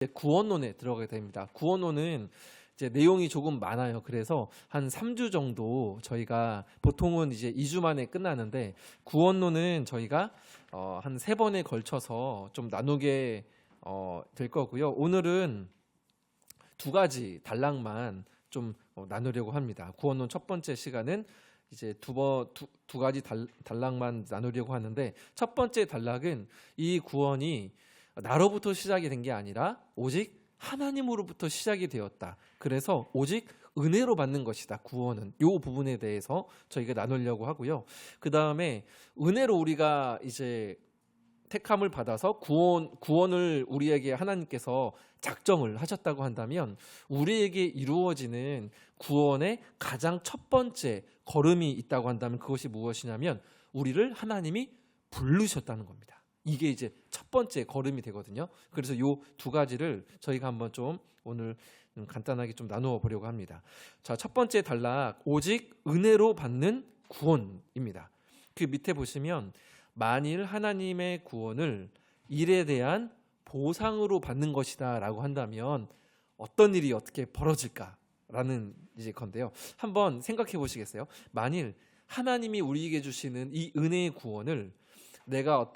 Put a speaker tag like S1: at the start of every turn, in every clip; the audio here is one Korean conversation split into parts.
S1: 구원론에 들어가게 됩니다. 구원론은 이제 내용이 조금 많아요. 그래서 한 3주 정도 저희가 보통은 이제 2주 만에 끝나는데 구원론은 저희가 한 3번에 걸쳐서 좀 나누게 될 거고요. 오늘은 2가지 단락만 좀 나누려고 합니다. 구원론 첫 번째 시간은 이제 두 가지 단락만 나누려고 하는데, 첫 번째 단락은 이 구원이 나로부터 시작이 된 게 아니라 오직 하나님으로부터 시작이 되었다. 그래서 오직 은혜로 받는 것이다. 구원은 이 부분에 대해서 저희가 나누려고 하고요. 그 다음에 은혜로 우리가 이제 택함을 받아서 구원을 우리에게 하나님께서 작정을 하셨다고 한다면, 우리에게 이루어지는 구원의 가장 첫 번째 걸음이 있다고 한다면 그것이 무엇이냐면 우리를 하나님이 부르셨다는 겁니다. 이게 이제 첫 번째 걸음이 되거든요. 그래서 이 2가지를 저희가 한번 좀 오늘 간단하게 좀 나누어 보려고 합니다. 자, 첫 번째 단락, 오직 은혜로 받는 구원입니다. 그 밑에 보시면 만일 하나님의 구원을 일에 대한 보상으로 받는 것이다 라고 한다면 어떤 일이 어떻게 벌어질까라는 이제 건데요. 한번 생각해 보시겠어요? 만일 하나님이 우리에게 주시는 이 은혜의 구원을 내가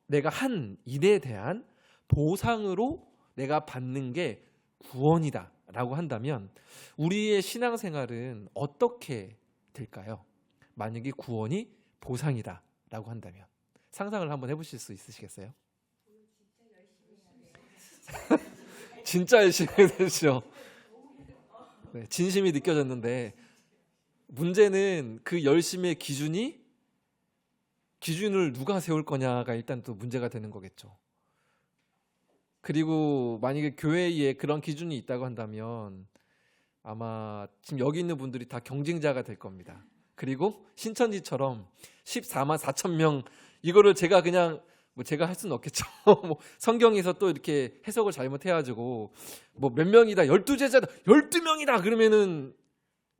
S1: 내가 한 일에 대한 보상으로 내가 받는 게 구원이다 라고 한다면 우리의 신앙생활은 어떻게 될까요? 만약에 구원이 보상이다 라고 한다면 상상을 한번 해보실 수 있으시겠어요? 진짜 열심히 되죠. 네, 진심이 느껴졌는데 문제는 그 열심의 기준을 누가 세울 거냐가 일단 또 문제가 되는 거겠죠. 그리고 만약에 교회에 그런 기준이 있다고 한다면 아마 지금 여기 있는 분들이 다 경쟁자가 될 겁니다. 그리고 신천지처럼 14만 4천 명 이거를 제가 그냥 제가 할 수는 없겠죠. 성경에서 또 이렇게 해석을 잘못해가지고 몇 명이다, 12제자다, 12명이다 그러면은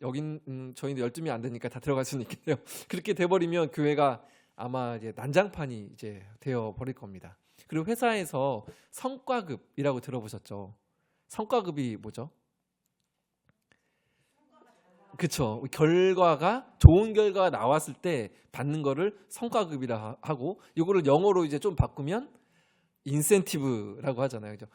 S1: 여긴 저희는 12명 안 되니까 다 들어갈 수는 있겠네요. 그렇게 돼버리면 교회가 아마 이제 난장판이 이제 되어 버릴 겁니다. 그리고 회사에서 성과급이라고 들어보셨죠? 성과급이 뭐죠? 그렇죠. 결과가 좋은 결과가 나왔을 때 받는 거를 성과급이라 하고, 이거를 영어로 이제 좀 바꾸면 인센티브라고 하잖아요. 그죠?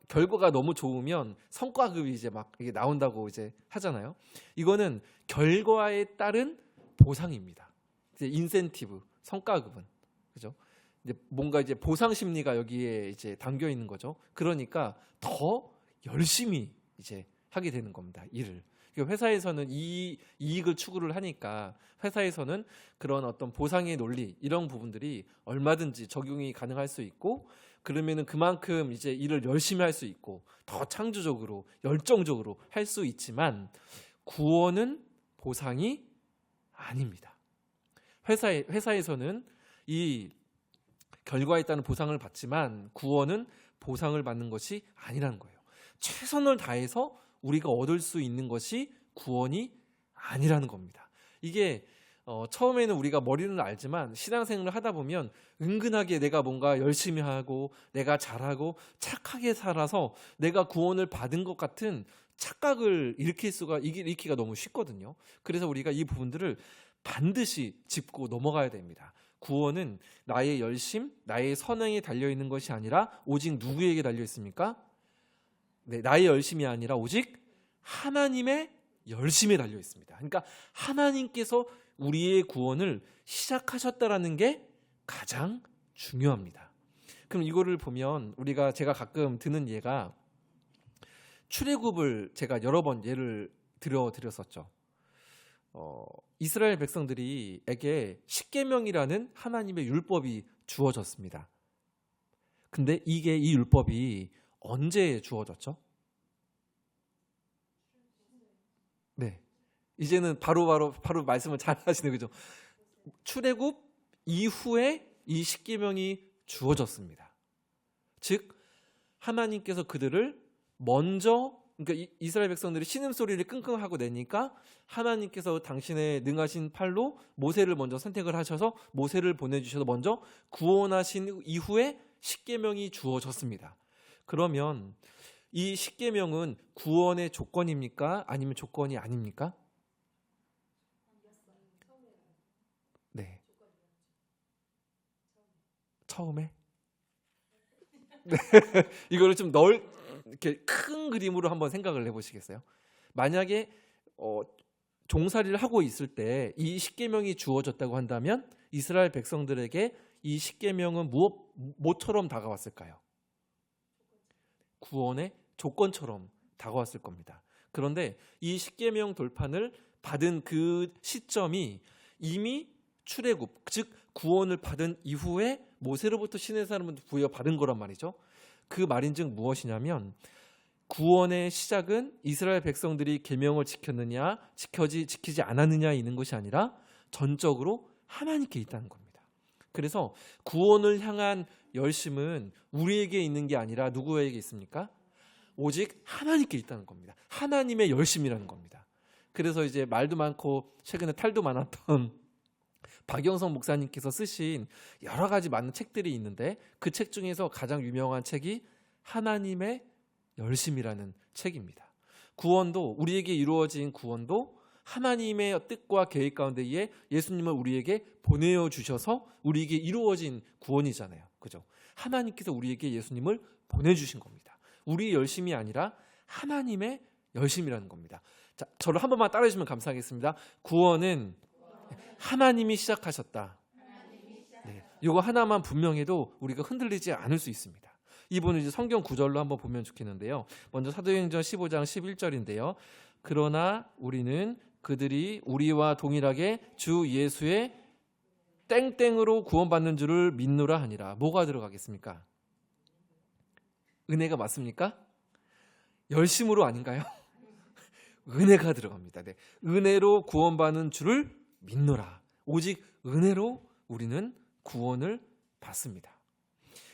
S1: 결과가 너무 좋으면 성과급이 이제 막 이게 나온다고 이제 하잖아요. 이거는 결과에 따른 보상입니다. 이제 인센티브, 성과급은 그죠? 이제 뭔가 이제 보상 심리가 여기에 이제 담겨 있는 거죠. 그러니까 더 열심히 이제 하게 되는 겁니다. 일을. 회사에서는 이익을 추구를 하니까 회사에서는 그런 어떤 보상의 논리 이런 부분들이 얼마든지 적용이 가능할 수 있고, 그러면은 그만큼 이제 일을 열심히 할 수 있고 더 창조적으로 열정적으로 할 수 있지만 구원은 보상이 아닙니다. 회사에서는 이 결과에 따른 보상을 받지만 구원은 보상을 받는 것이 아니라는 거예요. 최선을 다해서 우리가 얻을 수 있는 것이 구원이 아니라는 겁니다. 이게 처음에는 우리가 머리는 알지만 신앙생활을 하다 보면 은근하게 내가 뭔가 열심히 하고 내가 잘하고 착하게 살아서 내가 구원을 받은 것 같은 착각을 일으키기가 너무 쉽거든요. 그래서 우리가 이 부분들을 반드시 짚고 넘어가야 됩니다. 구원은 나의 열심, 나의 선행에 달려있는 것이 아니라 오직 누구에게 달려있습니까? 네, 나의 열심이 아니라 오직 하나님의 열심에 달려 있습니다. 그러니까 하나님께서 우리의 구원을 시작하셨다라는 게 가장 중요합니다. 그럼 이거를 보면 제가 가끔 드는 예가 출애굽을 제가 여러 번 예를 들었었죠. 이스라엘 백성들에게 십계명이라는 하나님의 율법이 주어졌습니다. 근데 이 율법이 언제 주어졌죠? 네, 이제는 바로 말씀을 잘 하시네요, 그죠? 출애굽 이후에 이 십계명이 주어졌습니다. 즉 하나님께서 그들을 먼저, 그러니까 이스라엘 백성들이 신음소리를 끙끙하고 내니까 하나님께서 당신의 능하신 팔로 모세를 먼저 선택을 하셔서 모세를 보내주셔서 먼저 구원하신 이후에 십계명이 주어졌습니다. 그러면 이 십계명은 구원의 조건입니까? 아니면 조건이 아닙니까? 네. 처음에? 네. 이거를 좀 이렇게 큰 그림으로 한번 생각을 해보시겠어요? 만약에 종살이를 하고 있을 때 이 십계명이 주어졌다고 한다면 이스라엘 백성들에게 이 십계명은 뭐처럼 다가왔을까요? 구원의 조건처럼 다가왔을 겁니다. 그런데 이 십계명 돌판을 받은 그 시점이 이미 출애굽, 즉 구원을 받은 이후에 모세로부터 신의 사람한테 부여받은 거란 말이죠. 그 말인즉 무엇이냐면 구원의 시작은 이스라엘 백성들이 계명을 지켰느냐 지키지 않았느냐에 있는 것이 아니라 전적으로 하나님께 있다는 겁니다. 그래서 구원을 향한 열심은 우리에게 있는 게 아니라 누구에게 있습니까? 오직 하나님께 있다는 겁니다. 하나님의 열심이라는 겁니다. 그래서 이제 말도 많고 최근에 탈도 많았던 박영성 목사님께서 쓰신 여러 가지 많은 책들이 있는데 그 책 중에서 가장 유명한 책이 하나님의 열심이라는 책입니다. 구원도 우리에게 이루어진 구원도 하나님의 뜻과 계획 가운데에 예수님을 우리에게 보내어 주셔서 우리에게 이루어진 구원이잖아요. 그죠? 하나님께서 우리에게 예수님을 보내주신 겁니다. 우리의 열심이 아니라 하나님의 열심이라는 겁니다. 자, 저를 한 번만 따라해 주시면 감사하겠습니다. 구원은 하나님이 시작하셨다. 네, 이거 하나만 분명해도 우리가 흔들리지 않을 수 있습니다. 이분은 이제 성경 구절로 한번 보면 좋겠는데요. 먼저 사도행전 15장 11절인데요. 그러나 우리는 그들이 우리와 동일하게 주 예수의 땡땡으로 구원받는 줄을 믿노라 하니라. 뭐가 들어가겠습니까? 은혜가 맞습니까? 열심으로 아닌가요? 은혜가 들어갑니다. 네. 은혜로 구원받는 줄을 믿노라. 오직 은혜로 우리는 구원을 받습니다.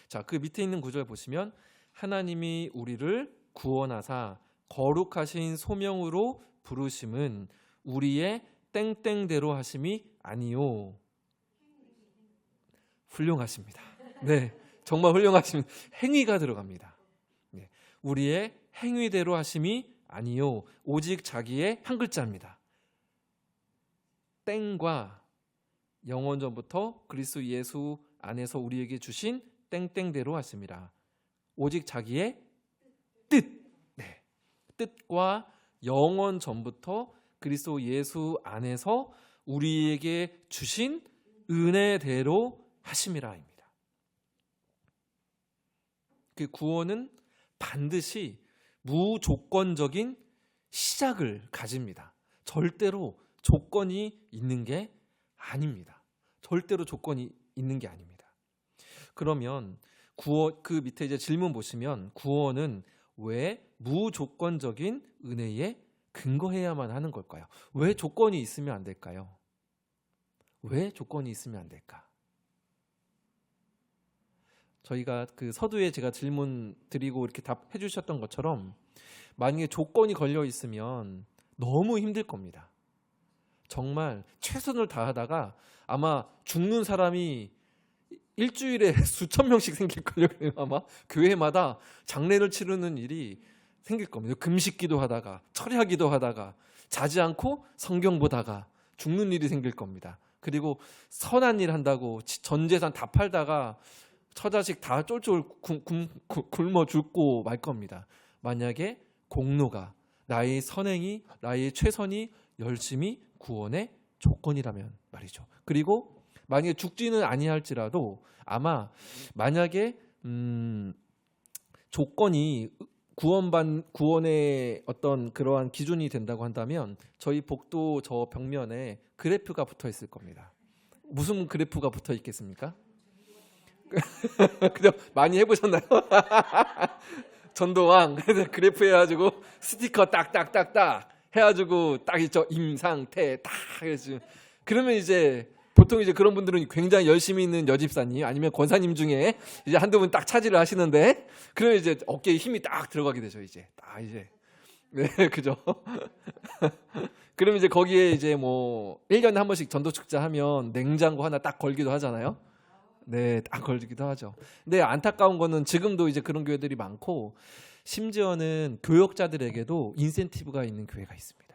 S1: 자, 그 밑에 있는 구절 보시면 하나님이 우리를 구원하사 거룩하신 소명으로 부르심은 우리의 땡땡대로 하심이 아니요. 훌륭하십니다. 네, 정말 훌륭하십니다. 행위가 들어갑니다. 네, 우리의 행위대로 하심이 아니요. 오직 자기의 한 글자입니다. 땡과 영원 전부터 그리스도 예수 안에서 우리에게 주신 땡땡대로 하심이라. 오직 자기의 뜻, 네, 뜻과 영원 전부터 그리스도 예수 안에서 우리에게 주신 은혜대로 하심이라입니다. 그 구원은 반드시 무조건적인 시작을 가집니다. 절대로 조건이 있는 게 아닙니다. 절대로 조건이 있는 게 아닙니다. 그러면 그 밑에 이제 질문 보시면 구원은 왜 무조건적인 은혜에 근거해야만 하는 걸까요? 왜 조건이 있으면 안 될까요? 왜 조건이 있으면 안 될까? 저희가 그 서두에 제가 질문 드리고 이렇게 답해 주셨던 것처럼 만약에 조건이 걸려 있으면 너무 힘들 겁니다. 정말 최선을 다하다가 아마 죽는 사람이 일주일에 수천 명씩 생길걸요. 아마 교회마다 장례를 치르는 일이 생길 겁니다. 금식기도 하다가 철야기도 하다가 자지 않고 성경 보다가 죽는 일이 생길 겁니다. 그리고 선한 일 한다고 전 재산 다 팔다가 처자식 다 쫄쫄 굶어 죽고 말 겁니다. 만약에 공로가 나의 선행이 나의 최선이 열심히 구원의 조건이라면 말이죠. 그리고 만약에 죽지는 아니할지라도 아마 만약에 조건이 구원의 어떤 그러한 기준이 된다고 한다면 저희 복도 저 벽면에 그래프가 붙어 있을 겁니다. 무슨 그래프가 붙어 있겠습니까? 그죠? 많이 해보셨나요? 전도왕 그래프 해가지고 스티커 딱딱딱딱 해가지고 딱 있죠. 임상태 딱 해가지고 그러면 이제 보통 이제 그런 분들은 굉장히 열심히 있는 여집사님 아니면 권사님 중에 이제 한두 분 딱 차지를 하시는데 그러면 이제 어깨에 힘이 딱 들어가게 되죠. 이제 딱 이제 네 그죠. 그러면 이제 거기에 이제 뭐 1년에 한 번씩 전도 축제 하면 냉장고 하나 딱 걸기도 하잖아요. 네, 딱 걸리기도 하죠. 근데 안타까운 거는 지금도 이제 그런 교회들이 많고 심지어는 교역자들에게도 인센티브가 있는 교회가 있습니다.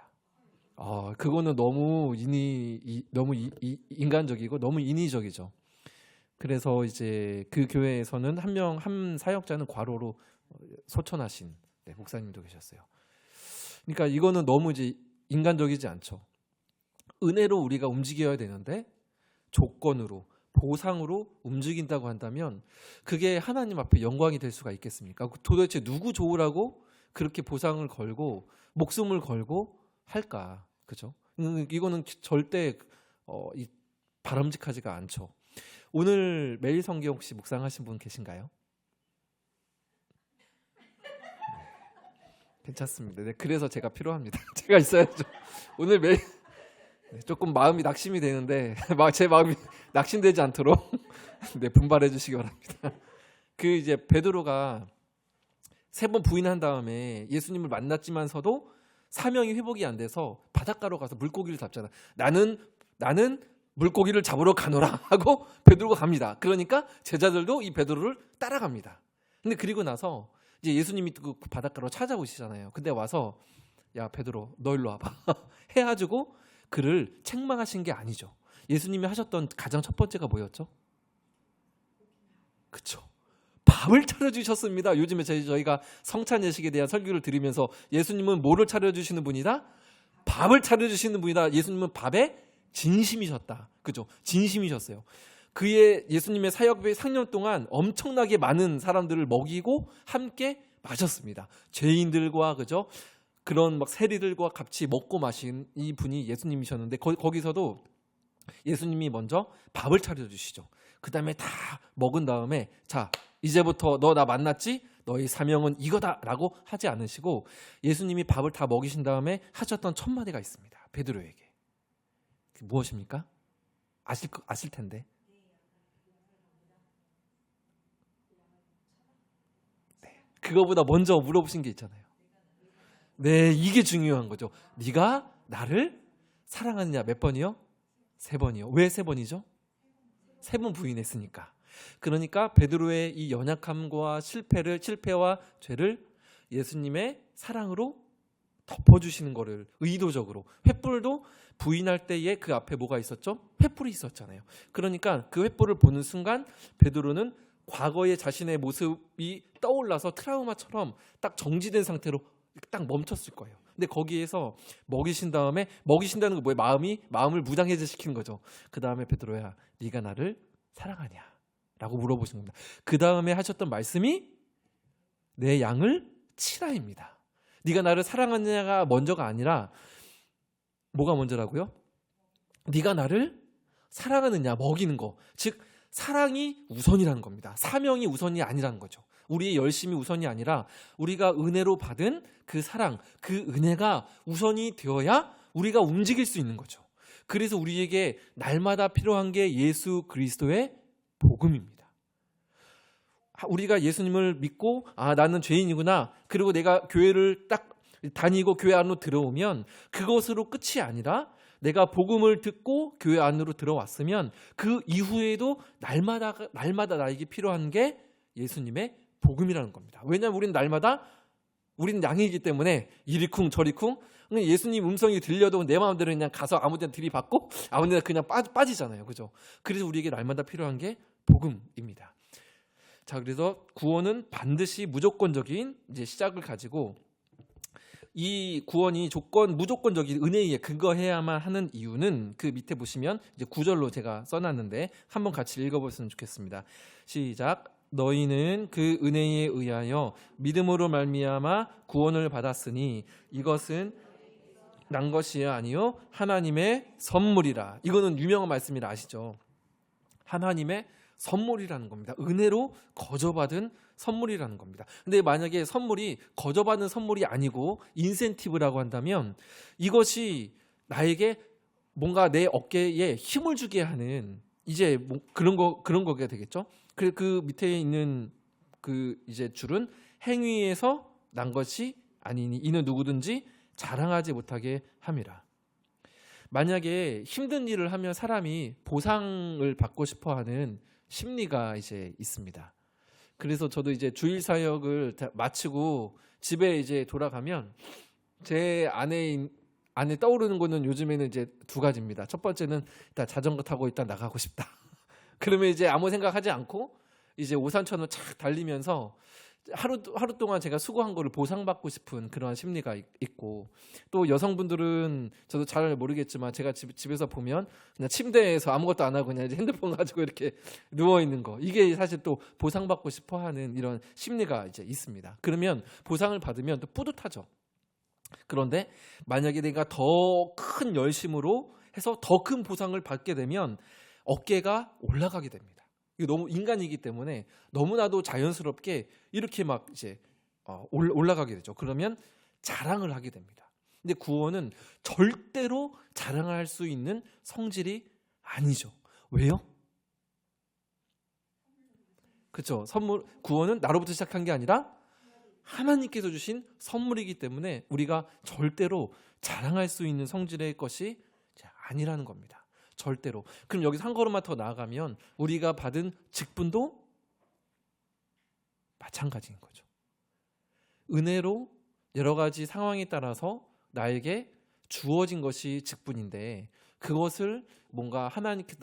S1: 그거는 너무 인간적이고 너무 인위적이죠. 그래서 이제 그 교회에서는 한 사역자는 과로로 소천하신 목사님도 계셨어요. 그러니까 이거는 너무 이제 인간적이지 않죠. 은혜로 우리가 움직여야 되는데 조건으로 보상으로 움직인다고 한다면 그게 하나님 앞에 영광이 될 수가 있겠습니까? 도대체 누구 좋으라고 그렇게 보상을 걸고 목숨을 걸고 할까? 그죠? 이거는 절대 바람직하지가 않죠. 오늘 매일 성경 혹시 묵상하신 분 계신가요? 괜찮습니다. 네, 그래서 제가 필요합니다. 제가 있어야죠. 오늘 매일 조금 마음이 낙심이 되는데 제 마음이 낙심되지 않도록 분발해 주시기 바랍니다. 이제 베드로가 3번 부인한 다음에 예수님을 만났지만서도 사명이 회복이 안 돼서 바닷가로 가서 물고기를 잡잖아. 나는 물고기를 잡으러 가노라 하고 베드로가 갑니다. 그러니까 제자들도 이 베드로를 따라갑니다. 근데 그리고 나서 이제 예수님이 그 바닷가로 찾아오시잖아요. 근데 와서 야 베드로 너 일로 와봐 해가지고 그를 책망하신 게 아니죠. 예수님이 하셨던 가장 첫 번째가 뭐였죠? 그쵸. 밥을 차려주셨습니다. 요즘에 저희가 성찬 예식에 대한 설교를 들으면서 예수님은 뭐를 차려주시는 분이다? 밥을 차려주시는 분이다. 예수님은 밥에 진심이셨다. 그죠? 진심이셨어요. 예수님의 사역의 3년 동안 엄청나게 많은 사람들을 먹이고 함께 마셨습니다. 죄인들과 그죠? 그런 세리들과 같이 먹고 마신 이 분이 예수님이셨는데 거기서도 예수님이 먼저 밥을 차려주시죠. 그 다음에 다 먹은 다음에 자 이제부터 너 나 만났지? 너의 사명은 이거다라고 하지 않으시고 예수님이 밥을 다 먹이신 다음에 하셨던 첫 마디가 있습니다. 베드로에게. 무엇입니까? 아실 텐데. 네, 그거보다 먼저 물어보신 게 있잖아요. 네, 이게 중요한 거죠. 네가 나를 사랑하느냐 몇 번이요? 3번이요. 왜 3번이죠? 3번 부인했으니까. 그러니까 베드로의 이 연약함과 실패와 죄를 예수님의 사랑으로 덮어주시는 거를 의도적으로. 횃불도 부인할 때에 그 앞에 뭐가 있었죠? 횃불이 있었잖아요. 그러니까 그 횃불을 보는 순간 베드로는 과거의 자신의 모습이 떠올라서 트라우마처럼 딱 정지된 상태로 딱 멈췄을 거예요. 근데 거기에서 먹이신다는 거 뭐예요? 마음을 무장해제시키는 거죠. 그 다음에 베드로야, 네가 나를 사랑하냐? 라고 물어보신 겁니다. 그 다음에 하셨던 말씀이 내 양을 치라입니다. 네가 나를 사랑하느냐가 먼저가 아니라 뭐가 먼저라고요? 네가 나를 사랑하느냐, 먹이는 거. 즉 사랑이 우선이라는 겁니다. 사명이 우선이 아니라는 거죠. 우리의 열심이 우선이 아니라 우리가 은혜로 받은 그 사랑, 그 은혜가 우선이 되어야 우리가 움직일 수 있는 거죠. 그래서 우리에게 날마다 필요한 게 예수 그리스도의 복음입니다. 우리가 예수님을 믿고 나는 죄인이구나. 그리고 내가 교회를 딱 다니고 교회 안으로 들어오면 그것으로 끝이 아니라 내가 복음을 듣고 교회 안으로 들어왔으면 그 이후에도 날마다 나에게 필요한 게 예수님의 복음이라는 겁니다. 왜냐하면 우리는 양이기 때문에 이리쿵 저리쿵 예수님 음성이 들려도 내 마음대로 그냥 가서 아무 데나 들이받고 아무 데나 그냥 빠지잖아요. 그죠? 그래서 우리에게 날마다 필요한 게 복음입니다. 자, 그래서 구원은 반드시 무조건적인 이제 시작을 가지고 이 구원이 무조건적인 은혜에 근거해야만 하는 이유는 그 밑에 보시면 이제 9절로 제가 써놨는데 한번 같이 읽어보셨으면 좋겠습니다. 시작. 너희는 그 은혜에 의하여 믿음으로 말미암아 구원을 받았으니 이것은 난 것이 아니요 하나님의 선물이라. 이거는 유명한 말씀이라 아시죠? 하나님의 선물이라는 겁니다. 은혜로 거저받은 선물이라는 겁니다. 근데 만약에 선물이 거저받은 선물이 아니고 인센티브라고 한다면 이것이 나에게 뭔가 내 어깨에 힘을 주게 하는 이제 그런 거가 되겠죠. 그 밑에 있는 그 이제 줄은 행위에서 난 것이 아니니 이는 누구든지 자랑하지 못하게 함이라. 만약에 힘든 일을 하면 사람이 보상을 받고 싶어하는 심리가 이제 있습니다. 그래서 저도 이제 주일 사역을 다 마치고 집에 이제 돌아가면 제 안에 떠오르는 거는 요즘에는 이제 두 가지입니다. 첫 번째는 일단 자전거 타고 일단 나가고 싶다. 그러면 이제 아무 생각하지 않고 이제 오산천을 착 달리면서 하루 동안 제가 수고한 거를 보상받고 싶은 그러한 심리가 있고, 또 여성분들은 저도 잘 모르겠지만 제가 집에서 보면 그냥 침대에서 아무것도 안 하고 그냥 이제 핸드폰 가지고 이렇게 누워 있는 거, 이게 사실 또 보상받고 싶어 하는 이런 심리가 이제 있습니다. 그러면 보상을 받으면 또 뿌듯하죠. 그런데 만약에 내가 더 큰 열심으로 해서 더 큰 보상을 받게 되면 어깨가 올라가게 됩니다. 이게 너무 인간이기 때문에 너무나도 자연스럽게 이렇게 막 이제 올라가게 되죠. 그러면 자랑을 하게 됩니다. 근데 구원은 절대로 자랑할 수 있는 성질이 아니죠. 왜요? 그렇죠. 구원은 나로부터 시작한 게 아니라 하나님께서 주신 선물이기 때문에 우리가 절대로 자랑할 수 있는 성질의 것이 아니라는 겁니다. 절대로. 그럼 여기서 한 걸음만 더 나아가면 우리가 받은 직분도 마찬가지인 거죠. 은혜로 여러 가지 상황에 따라서 나에게 주어진 것이 직분인데, 그것을 뭔가 하나님께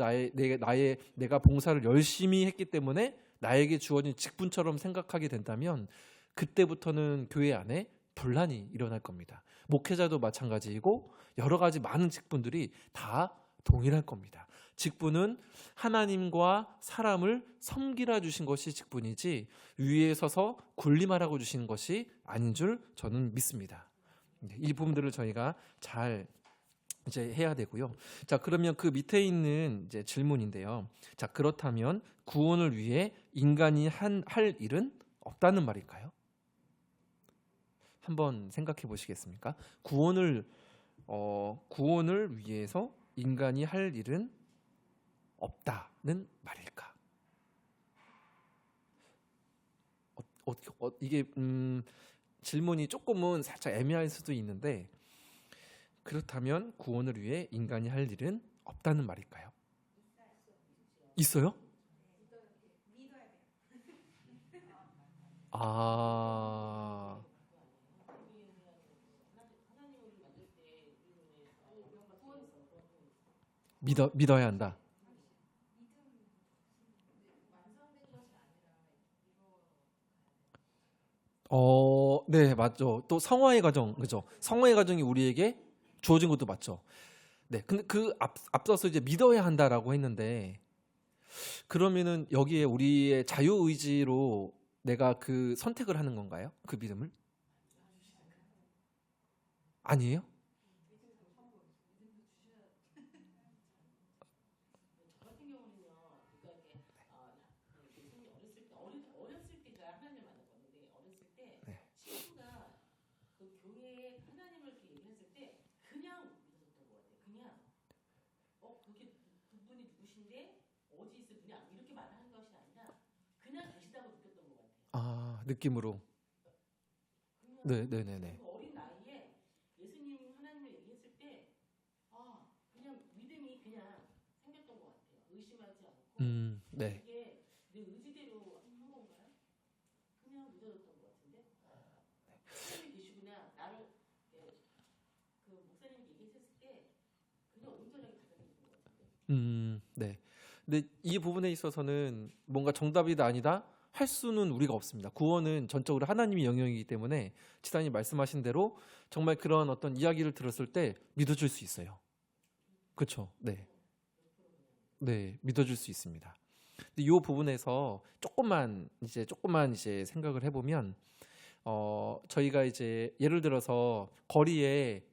S1: 내가 봉사를 열심히 했기 때문에 나에게 주어진 직분처럼 생각하게 된다면 그때부터는 교회 안에 분란이 일어날 겁니다. 목회자도 마찬가지이고 여러 가지 많은 직분들이 다 동일할 겁니다. 직분은 하나님과 사람을 섬기라 주신 것이 직분이지 위에 서서 군림하라고 주신 것이 아닌 줄 저는 믿습니다. 이 부분들을 저희가 잘 이제 해야 되고요. 자, 그러면 그 밑에 있는 이제 질문인데요. 자, 그렇다면 구원을 위해 인간이 할 일은 없다는 말일까요? 한번 생각해 보시겠습니까? 구원을 위해서 인간이 할 일은 없다는 말일까? 이게 질문이 조금은 살짝 애매할 수도 있는데, 그렇다면 구원을 위해 인간이 할 일은 없다는 말일까요? 있어요? 아, 믿어야 한다. 네, 맞죠. 또 성화의 과정, 그죠? 성화의 과정이 우리에게 주어진 것도 맞죠. 네, 근데 앞서서 이제 믿어야 한다라고 했는데, 그러면은 여기에 우리의 자유 의지로 내가 그 선택을 하는 건가요? 그 믿음을? 아니에요? 네. 아, 느낌으로. 네, 네, 네, 네. 네. 네. 근데 이 부분에 있어서는 뭔가 정답이다 아니다 할 수는 우리가 없습니다. 구원은 전적으로 하나님의 영역이기 때문에 지사님 말씀하신 대로 정말 그런 어떤 이야기를 들었을 때 믿어줄 수 있어요. 그렇죠? 네, 네, 믿어줄 수 있습니다. 근데 이 부분에서 조금만 이제 생각을 해보면, 저희가 이제 예를 들어서 거리에,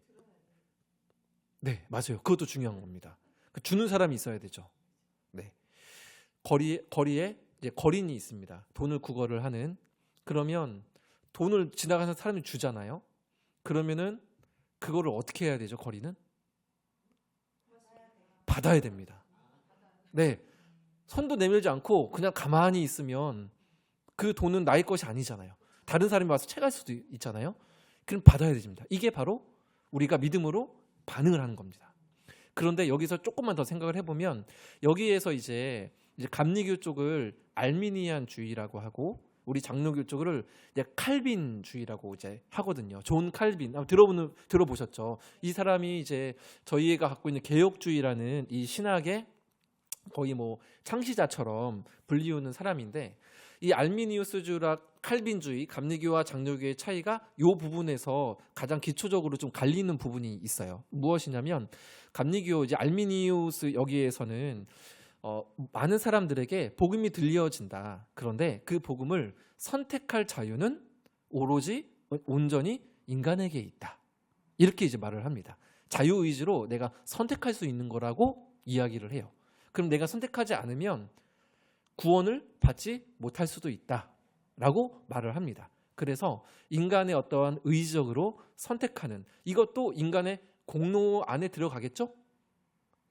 S1: 네, 맞아요. 그것도 중요한 겁니다. 주는 사람이 있어야 되죠. 네. 거리에 이제 거린이 있습니다. 돈을 구걸을 하는. 그러면 돈을 지나가는 사람이 주잖아요. 그러면은 그거를 어떻게 해야 되죠? 거리는 받아야 됩니다. 네. 손도 내밀지 않고 그냥 가만히 있으면 그 돈은 나의 것이 아니잖아요. 다른 사람이 와서 채갈 수도 있잖아요. 그럼 받아야 됩니다. 이게 바로 우리가 믿음으로 반응을 하는 겁니다. 그런데 여기서 조금만 더 생각을 해보면, 여기에서 이제 이제 감리교 쪽을 알미니안주의라고 하고 우리 장로교 쪽을 이제 칼빈주의라고 이제 하거든요. 존 칼빈 들어보셨죠? 이 사람이 이제 저희가 갖고 있는 개혁주의라는 이 신학의 거의 뭐 창시자처럼 불리우는 사람인데 이 알미니우스주라 칼빈주의, 감리교와 장로교의 차이가 이 부분에서 가장 기초적으로 좀 갈리는 부분이 있어요. 무엇이냐면 감리교 이제 알미니우스 여기에서는 많은 사람들에게 복음이 들려진다. 그런데 그 복음을 선택할 자유는 오로지 온전히 인간에게 있다. 이렇게 이제 말을 합니다. 자유의지로 내가 선택할 수 있는 거라고 이야기를 해요. 그럼 내가 선택하지 않으면 구원을 받지 못할 수도 있다라고 말을 합니다. 그래서 인간의 어떠한 의지적으로 선택하는 이것도 인간의 공로 안에 들어가겠죠?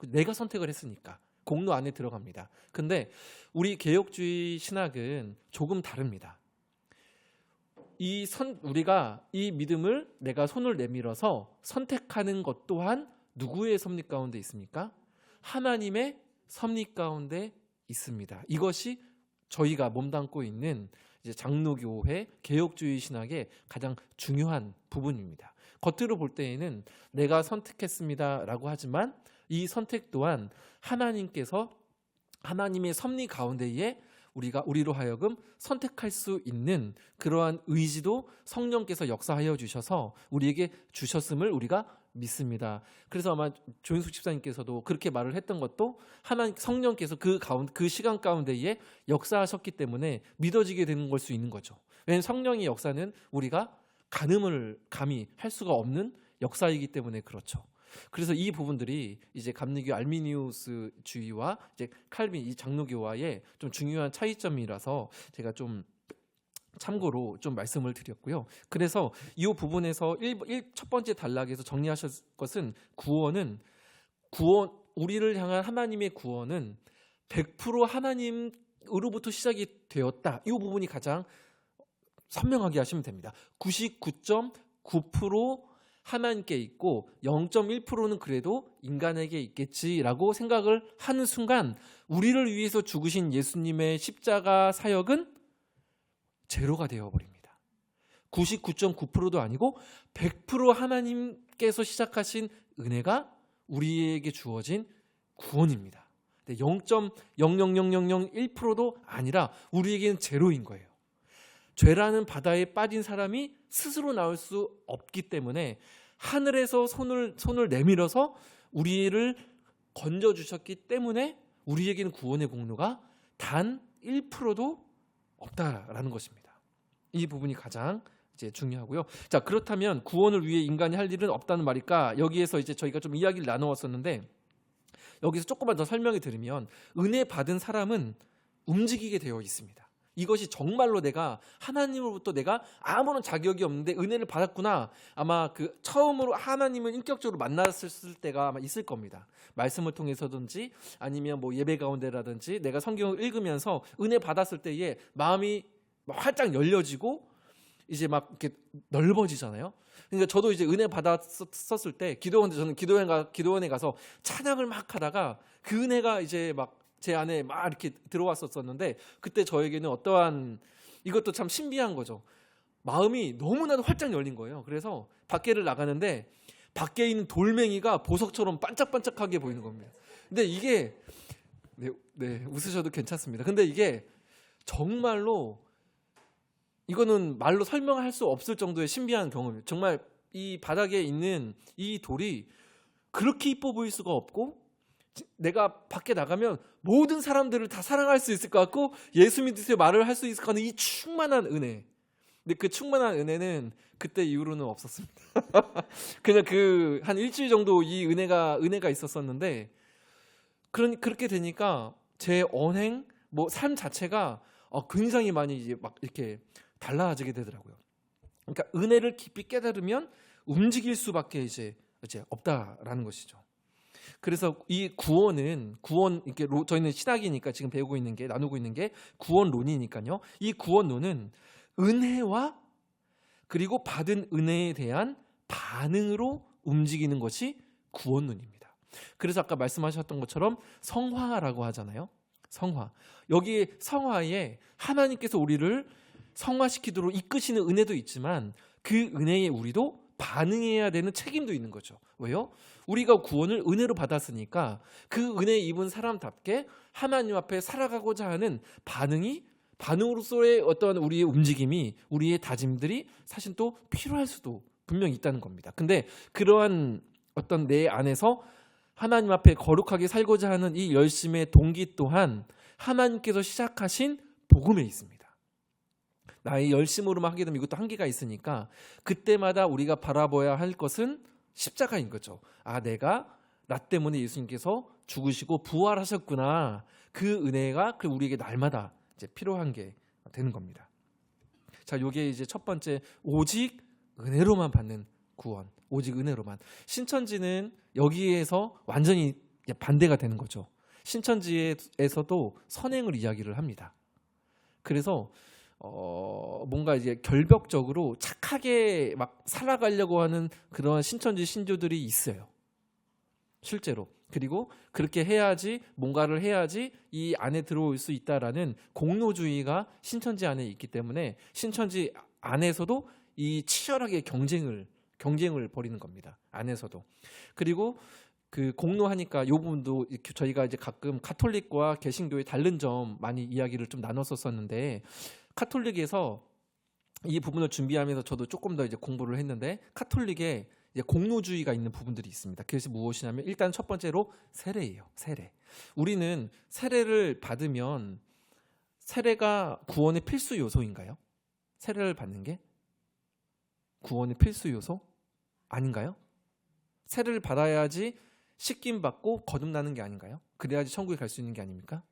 S1: 내가 선택을 했으니까 공로 안에 들어갑니다. 근데 우리 개혁주의 신학은 조금 다릅니다. 우리가 이 믿음을 내가 손을 내밀어서 선택하는 것 또한 누구의 섭리 가운데 있습니까? 하나님의 섭리 가운데 있습니다. 이것이 저희가 몸담고 있는 이제 장로교회 개혁주의 신학의 가장 중요한 부분입니다. 겉으로 볼 때에는 내가 선택했습니다라고 하지만 이 선택 또한 하나님께서 하나님의 섭리 가운데에 우리로 하여금 선택할 수 있는 그러한 의지도 성령께서 역사하여 주셔서 우리에게 주셨음을 우리가 믿습니다. 그래서 아마 조인숙 집사님께서도 그렇게 말을 했던 것도 성령께서 그 시간 가운데에 역사하셨기 때문에 믿어지게 되는 걸 수 있는 거죠. 왜냐하면 성령의 역사는 우리가 감히 할 수가 없는 역사이기 때문에 그렇죠. 그래서 이 부분들이 이제 감리교 알미니우스주의와 이제 칼빈 이 장로교와의 좀 중요한 차이점이라서 제가 좀 참고로 좀 말씀을 드렸고요. 그래서 이 부분에서 첫 번째 단락에서 정리하실 것은 우리를 향한 하나님의 구원은 100% 하나님으로부터 시작이 되었다. 이 부분이 가장 선명하게 하시면 됩니다. 99.9% 하나님께 있고 0.1%는 그래도 인간에게 있겠지라고 생각을 하는 순간 우리를 위해서 죽으신 예수님의 십자가 사역은 제로가 되어버립니다. 99.9%도 아니고 100% 하나님께서 시작하신 은혜가 우리에게 주어진 구원입니다. 0.00001%도 아니라 우리에게는 제로인 거예요. 죄라는 바다에 빠진 사람이 스스로 나올 수 없기 때문에 하늘에서 손을 내밀어서 우리를 건져주셨기 때문에 우리에게는 구원의 공로가 단 1%도 없다라는 것입니다. 이 부분이 가장 이제 중요하고요. 자, 그렇다면 구원을 위해 인간이 할 일은 없다는 말일까? 여기에서 이제 저희가 좀 이야기를 나누었었는데 여기서 조금만 더 설명을 드리면 은혜 받은 사람은 움직이게 되어 있습니다. 이것이 정말로 내가 하나님으로부터 내가 아무런 자격이 없는데 은혜를 받았구나. 아마 그 처음으로 하나님을 인격적으로 만났을 때가 아마 있을 겁니다. 말씀을 통해서든지 아니면 뭐 예배 가운데라든지 내가 성경을 읽으면서 은혜 받았을 때에 마음이 활짝 열려지고 이제 막 이렇게 넓어지잖아요. 그러니까 저도 이제 은혜 받았었을 때 저는 기도원에 가서 찬양을 막 하다가 그 은혜가 이제 막 제 안에 막 이렇게 들어왔었는데 그때 저에게는 이것도 참 신비한 거죠. 마음이 너무나도 활짝 열린 거예요. 그래서 밖에를 나가는데 밖에 있는 돌멩이가 보석처럼 반짝반짝하게 보이는 겁니다. 근데 이게 웃으셔도 괜찮습니다. 근데 이게 정말로 이거는 말로 설명할 수 없을 정도의 신비한 경험이에요. 정말 이 바닥에 있는 이 돌이 그렇게 이뻐 보일 수가 없고 내가 밖에 나가면 모든 사람들을 다 사랑할 수 있을 것 같고 예수 믿으세요 말을 할 수 있을 것 같은 이 충만한 은혜. 근데 그 충만한 은혜는 그때 이후로는 없었습니다. 그냥 한 일주일 정도 이 은혜가 있었었는데 그렇게 되니까 제 언행 삶 자체가 굉장히 많이 이제 막 이렇게 달라지게 되더라고요. 그러니까 은혜를 깊이 깨달으면 움직일 수밖에 이제 없다라는 것이죠. 그래서 이 구원 이렇게 저희는 신학이니까 지금 배우고 있는 게 나누고 있는 게 구원론이니까요. 이 구원론은 은혜와 그리고 받은 은혜에 대한 반응으로 움직이는 것이 구원론입니다. 그래서 아까 말씀하셨던 것처럼 성화라고 하잖아요. 성화. 여기에 성화에 하나님께서 우리를 성화시키도록 이끄시는 은혜도 있지만 그 은혜에 우리도 반응해야 되는 책임도 있는 거죠. 왜요? 우리가 구원을 은혜로 받았으니까 그 은혜 입은 사람답게 하나님 앞에 살아가고자 하는 반응으로서의 어떤 우리의 움직임이, 우리의 다짐들이 사실 또 필요할 수도 분명히 있다는 겁니다. 근데 그러한 어떤 내 안에서 하나님 앞에 거룩하게 살고자 하는 이 열심의 동기 또한 하나님께서 시작하신 복음에 있습니다. 나의 열심으로만 하게 되면 이것도 한계가 있으니까 그때마다 우리가 바라봐야 할 것은 십자가인 거죠. 아, 내가 나 때문에 예수님께서 죽으시고 부활하셨구나. 그 은혜가 우리에게 날마다 이제 필요한 게 되는 겁니다. 자, 요게 이제 첫 번째, 오직 은혜로만 받는 구원. 오직 은혜로만. 신천지는 여기에서 완전히 반대가 되는 거죠. 신천지에서도 선행을 이야기를 합니다. 그래서 뭔가 이제 결벽적으로 착하게 막 살아가려고 하는 그런 신천지 신조들이 있어요. 실제로. 그리고 그렇게 해야지, 뭔가를 해야지 이 안에 들어올 수 있다라는 공로주의가 신천지 안에 있기 때문에 신천지 안에서도 이 치열하게 경쟁을 벌이는 겁니다. 안에서도. 그리고 그 공로하니까 이 부분도 저희가 이제 가끔 가톨릭과 개신교의 다른 점 많이 이야기를 좀 나눴었는데, 카톨릭에서 이 부분을 준비하면서 저도 조금 더 이제 공부를 했는데, 카톨릭에 이제 공로주의가 있는 부분들이 있습니다. 그래서 무엇이냐면 일단 첫 번째로 세례예요. 세례. 우리는 세례를 받으면 세례가 구원의 필수 요소인가요? 세례를 받는 게 구원의 필수 요소 아닌가요? 세례를 받아야지 씻김 받고 거듭나는 게 아닌가요? 그래야지 천국에 갈 수 있는 게 아닙니까?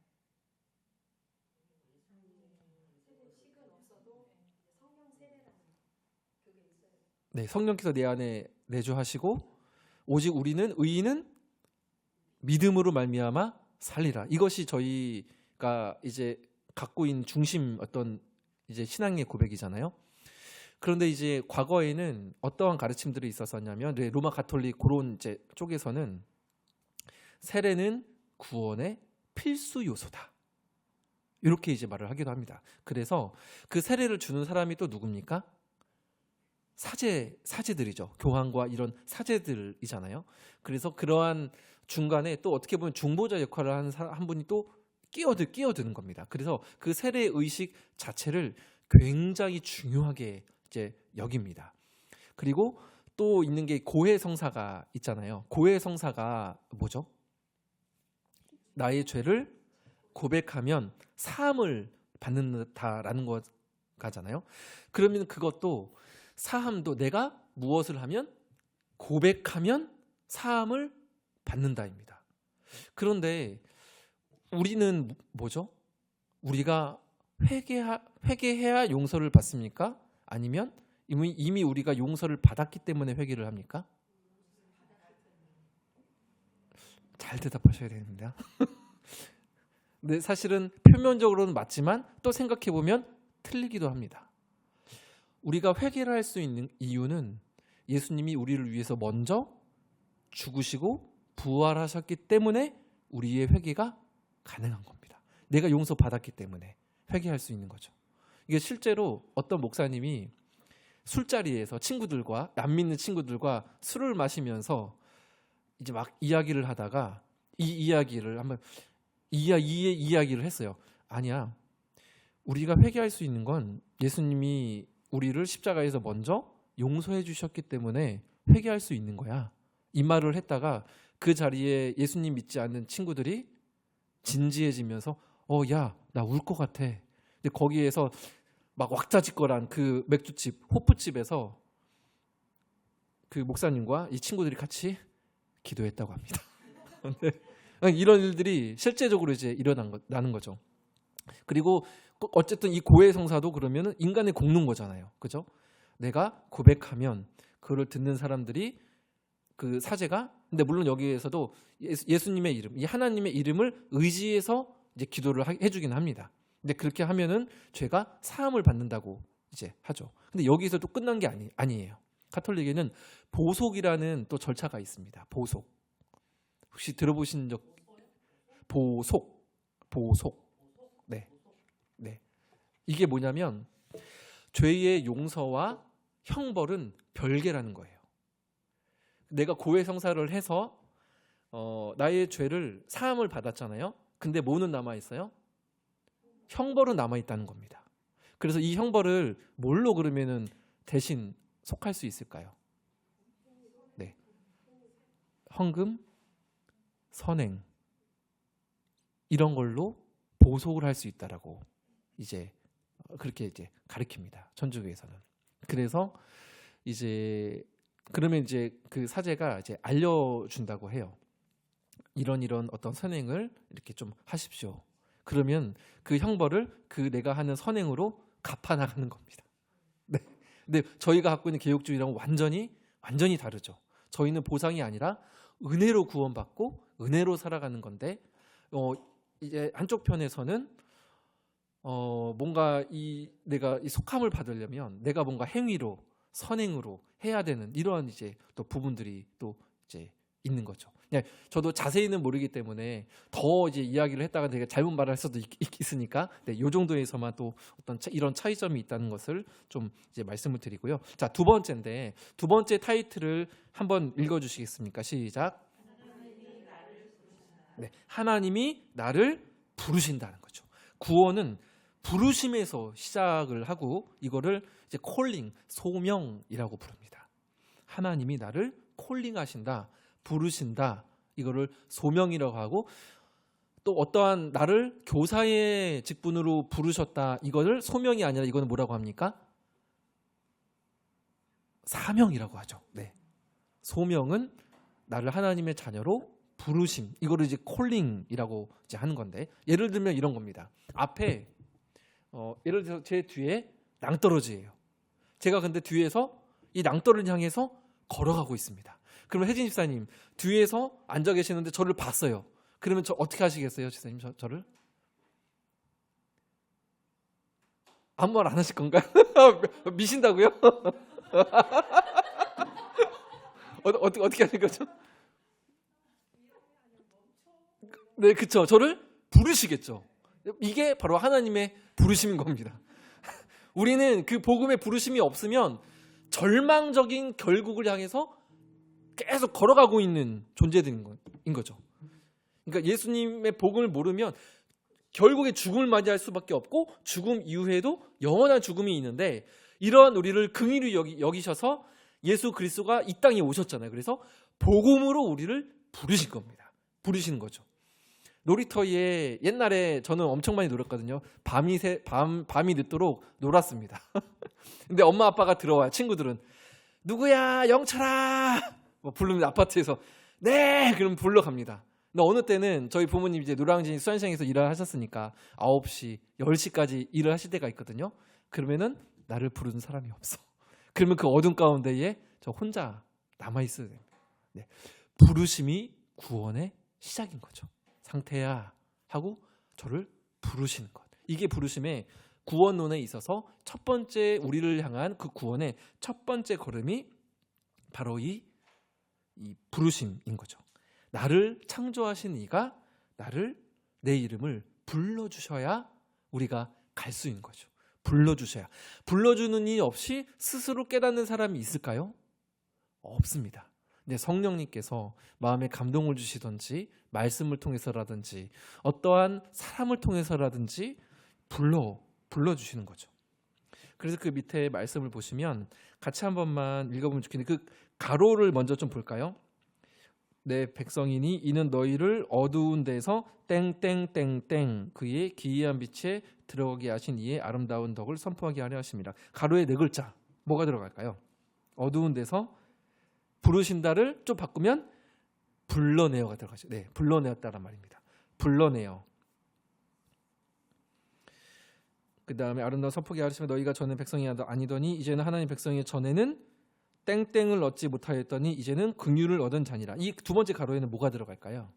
S1: 네, 성령께서 내 안에 내주하시고 오직 우리는 의인은 믿음으로 말미암아 살리라. 이것이 저희가 이제 갖고 있는 중심 어떤 이제 신앙의 고백이잖아요. 그런데 이제 과거에는 어떠한 가르침들이 있었었냐면 로마 가톨릭 그런 이제 쪽에서는 세례는 구원의 필수 요소다. 이렇게 이제 말을 하기도 합니다. 그래서 그 세례를 주는 사람이 또 누굽니까? 사제들이죠. 교황과 이런 사제들이잖아요. 그래서 그러한 중간에 또 어떻게 보면 중보자 역할을 하는 한 분이 또 끼어드는 겁니다. 그래서 그 세례 의식 자체를 굉장히 중요하게 이제 여깁니다. 그리고 또 있는 게 고해 성사가 있잖아요. 고해 성사가 뭐죠? 나의 죄를 고백하면 사함을 받는다라는 거잖아요. 그러면 그것도 사함도 내가 무엇을 하면 고백하면 사함을 받는다입니다. 그런데 우리는 뭐죠? 우리가 회개해야 용서를 받습니까? 아니면 이미 우리가 용서를 받았기 때문에 회개를 합니까? 잘 대답하셔야 됩니다. 근데 사실은 표면적으로는 맞지만 또 생각해보면 틀리기도 합니다. 우리가 회개를 할 수 있는 이유는 예수님이 우리를 위해서 먼저 죽으시고 부활하셨기 때문에 우리의 회개가 가능한 겁니다. 내가 용서받았기 때문에 회개할 수 있는 거죠. 이게 실제로 어떤 목사님이 술자리에서 친구들과, 안 믿는 친구들과 술을 마시면서 이제 막 이야기를 하다가 이 이야기를 한번 이야기를 했어요. 아니야. 우리가 회개할 수 있는 건 예수님이 우리를 십자가에서 먼저 용서해 주셨기 때문에 회개할 수 있는 거야. 이 말을 했다가 그 자리에 예수님 믿지 않는 친구들이 진지해지면서 야, 나 울 것 같아. 근데 거기에서 막 왁자지껄한 그 맥주집, 호프집에서 그 목사님과 이 친구들이 같이 기도했다고 합니다. 이런 일들이 실제적으로 이제 일어나는 거죠. 그리고 어쨌든 이 고해 성사도 그러면은 인간의 공로인 거잖아요. 그죠? 내가 고백하면 그걸 듣는 사람들이 그 사제가, 근데 물론 여기에서도 예수님의 이름, 이 하나님의 이름을 의지해서 이제 기도를 해주긴 합니다. 근데 그렇게 하면은 죄가 사함을 받는다고 이제 하죠. 근데 여기서 또 끝난 게 아니에요. 가톨릭에는 보속이라는 또 절차가 있습니다. 보속. 혹시 들어보신 적? 보속. 보속. 네. 네. 이게 뭐냐면 죄의 용서와 형벌은 별개라는 거예요. 내가 고해성사를 해서 나의 죄를 사함을 받았잖아요. 근데 뭐는 남아 있어요? 형벌은 남아 있다는 겁니다. 그래서 이 형벌을 뭘로 그러면은 대신 속할 수 있을까요? 네. 헌금, 선행 이런 걸로 보속을 할 수 있다라고 이제 그렇게 이제 가르칩니다. 천주교에서는. 그래서 이제 그러면 이제 그 사제가 이제 알려준다고 해요. 이런 어떤 선행을 이렇게 좀 하십시오. 그러면 그 형벌을 그 내가 하는 선행으로 갚아 나가는 겁니다. 네. 근데 저희가 갖고 있는 개혁주의랑은 완전히 다르죠. 저희는 보상이 아니라 은혜로 구원받고 은혜로 살아가는 건데 이제 한쪽 편에서는 뭔가 내가 이 속함을 받으려면 내가 뭔가 행위로 선행으로 해야 되는 이러한 이제 또 부분들이 또 이제 있는 거죠. 저도 자세히는 모르기 때문에 더 이제 이야기를 했다가 되게 잘못 말할 수도 있으니까 네, 요 정도에서만 또 어떤 이런 차이점이 있다는 것을 좀 이제 말씀을 드리고요. 자, 두 번째인데 두 번째 타이틀을 한번 읽어주시겠습니까? 시작. 네, 하나님이 나를 부르신다는 거죠. 구원은 부르심에서 시작을 하고 이거를 이제 콜링, 소명이라고 부릅니다. 하나님이 나를 콜링하신다, 부르신다. 이거를 소명이라고 하고 또 어떠한 나를 교사의 직분으로 부르셨다. 이거를 소명이 아니라 이거는 뭐라고 합니까? 사명이라고 하죠. 네. 소명은 나를 하나님의 자녀로 부르심. 이거를 이제 콜링이라고 이제 하는 건데 예를 들면 이런 겁니다. 앞에 예를 들어서 제 뒤에 낭떠러지예요. 제가 근데 뒤에서 이 낭떠러지를 향해서 걸어가고 있습니다. 그러면 혜진 집사님 뒤에서 앉아 계시는데 저를 봤어요. 그러면 저 어떻게 하시겠어요, 집사님? 저를 아무 말 안 하실 건가요? 미신다고요? 어떻게 하는 거죠? 네, 그렇죠. 저를 부르시겠죠. 이게 바로 하나님의 부르심인 겁니다. 우리는 그 복음의 부르심이 없으면 절망적인 결국을 향해서 계속 걸어가고 있는 존재들인 거죠. 그러니까 예수님의 복음을 모르면 결국에 죽음을 맞이할 수밖에 없고 죽음 이후에도 영원한 죽음이 있는데 이러한 우리를 긍휼히 여기셔서 예수 그리스도가 이 땅에 오셨잖아요. 그래서 복음으로 우리를 부르신 겁니다. 부르시는 거죠. 놀이터에 옛날에 저는 엄청 많이 놀았거든요. 밤이 늦도록 놀았습니다. 근데 엄마 아빠가 들어와요. 친구들은 누구야 영철아 뭐 부르면 아파트에서 네 그럼 불러갑니다. 근데 어느 때는 저희 부모님 이제 노량진 수산시장에서 일을 하셨으니까 9시 10시까지 일을 하실 때가 있거든요. 그러면은 나를 부르는 사람이 없어. 그러면 그 어둠 가운데에 저 혼자 남아있어야 됩니다. 네. 부르심이 구원의 시작인 거죠. 상태야 하고 저를 부르시는 것. 이게 부르심의 구원론에 있어서 첫 번째 우리를 향한 그 구원의 첫 번째 걸음이 바로 이 부르심인 거죠. 나를 창조하신 이가 내 이름을 불러주셔야 우리가 갈 수 있는 거죠. 불러주셔야. 불러주는 이 없이 스스로 깨닫는 사람이 있을까요? 없습니다. 근데 성령님께서 마음에 감동을 주시든지 말씀을 통해서라든지 어떠한 사람을 통해서라든지 불러주시는 거죠. 그래서 그 밑에 말씀을 보시면 같이 한 번만 읽어보면 좋겠는데 그 가로를 먼저 좀 볼까요? 내 백성이니 이는 너희를 어두운 데서 땡땡땡땡 그의 기이한 빛에 들어가게 하신 이의 아름다운 덕을 선포하게 하려 하십니다. 가로에 네 글자 뭐가 들어갈까요? 어두운 데서 부르신다를 좀 바꾸면 불러내어가 들어가죠. 네, 불러내었다란 말입니다. 불러내어. 그 다음에 아름다운 선포하게 하시면 너희가 전에 백성이 아니더니 이제는 하나님 백성의 전에는 땡땡을 얻지 못하였더니 이제는 긍휼을 얻은 자니라. 이 두 번째 가로에는 뭐가 들어갈까요?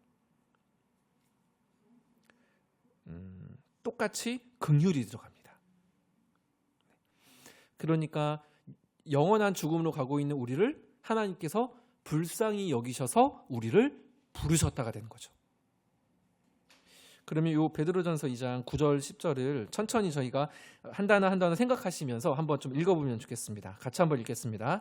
S1: 똑같이 긍휼이 들어갑니다. 그러니까 영원한 죽음으로 가고 있는 우리를 하나님께서 불쌍히 여기셔서 우리를 부르셨다가 되는 거죠. 그러면 요 베드로전서 2장 9절 10절을 천천히 저희가 한 단어 한 단어 생각하시면서 한번 좀 읽어보면 좋겠습니다. 같이 한번 읽겠습니다.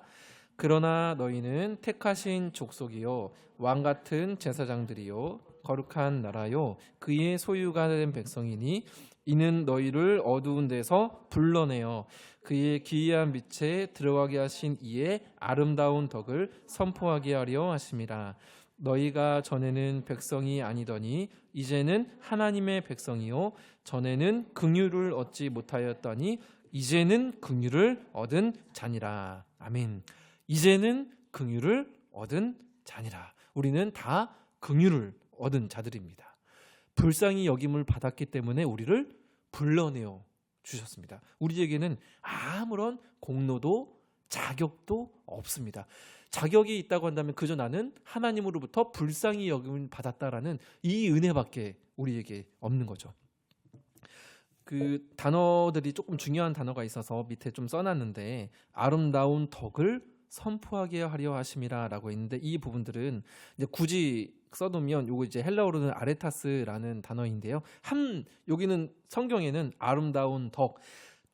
S1: 그러나 너희는 택하신 족속이요 왕 같은 제사장들이요 거룩한 나라요 그의 소유가 된 백성이니 이는 너희를 어두운 데서 불러내어 그의 기이한 빛에 들어가게 하신 이의 아름다운 덕을 선포하게 하려 하심이라. 너희가 전에는 백성이 아니더니 이제는 하나님의 백성이요 전에는 긍휼을 얻지 못하였더니 이제는 긍휼을 얻은 자니라. 아멘. 이제는 긍휼을 얻은 자니라. 우리는 다 긍휼을 얻은 자들입니다. 불쌍히 여김을 받았기 때문에 우리를 불러내어 주셨습니다. 우리에게는 아무런 공로도 자격도 없습니다. 자격이 있다고 한다면 그저 나는 하나님으로부터 불쌍히 여김을 받았다라는 이 은혜밖에 우리에게 없는 거죠. 그 단어들이 조금 중요한 단어가 있어서 밑에 좀 써놨는데 아름다운 덕을 선포하게 하려 하심이라라고 있는데 이 부분들은 이제 굳이 써두면 요거 이제 헬라어로는 아레타스라는 단어인데요. 여기는 성경에는 아름다운 덕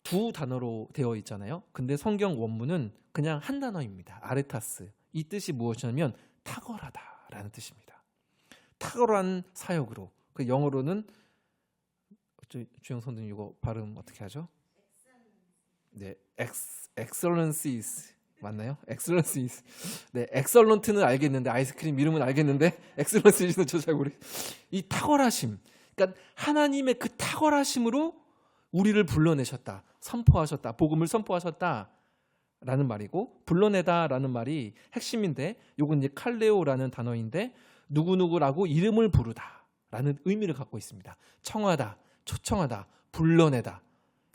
S1: 두 단어로 되어 있잖아요. 근데 성경 원문은 그냥 한 단어입니다. 아레타스. 이 뜻이 무엇이냐면 탁월하다라는 뜻입니다. 탁월한 사역으로. 그 영어로는 주영 선생님 이거 발음 어떻게 하죠? 네, excellencies 맞나요? excellencies. 네, excellent는 알겠는데 아이스크림 이름은 알겠는데 excellency는 저 잘 모르겠어요. 이 탁월하심. 그러니까 하나님의 그 탁월하심으로 우리를 불러내셨다. 선포하셨다. 복음을 선포하셨다라는 말이고 불러내다라는 말이 핵심인데 요건 이제 칼레오라는 단어인데 누구누구라고 이름을 부르다라는 의미를 갖고 있습니다. 청하다, 초청하다, 불러내다.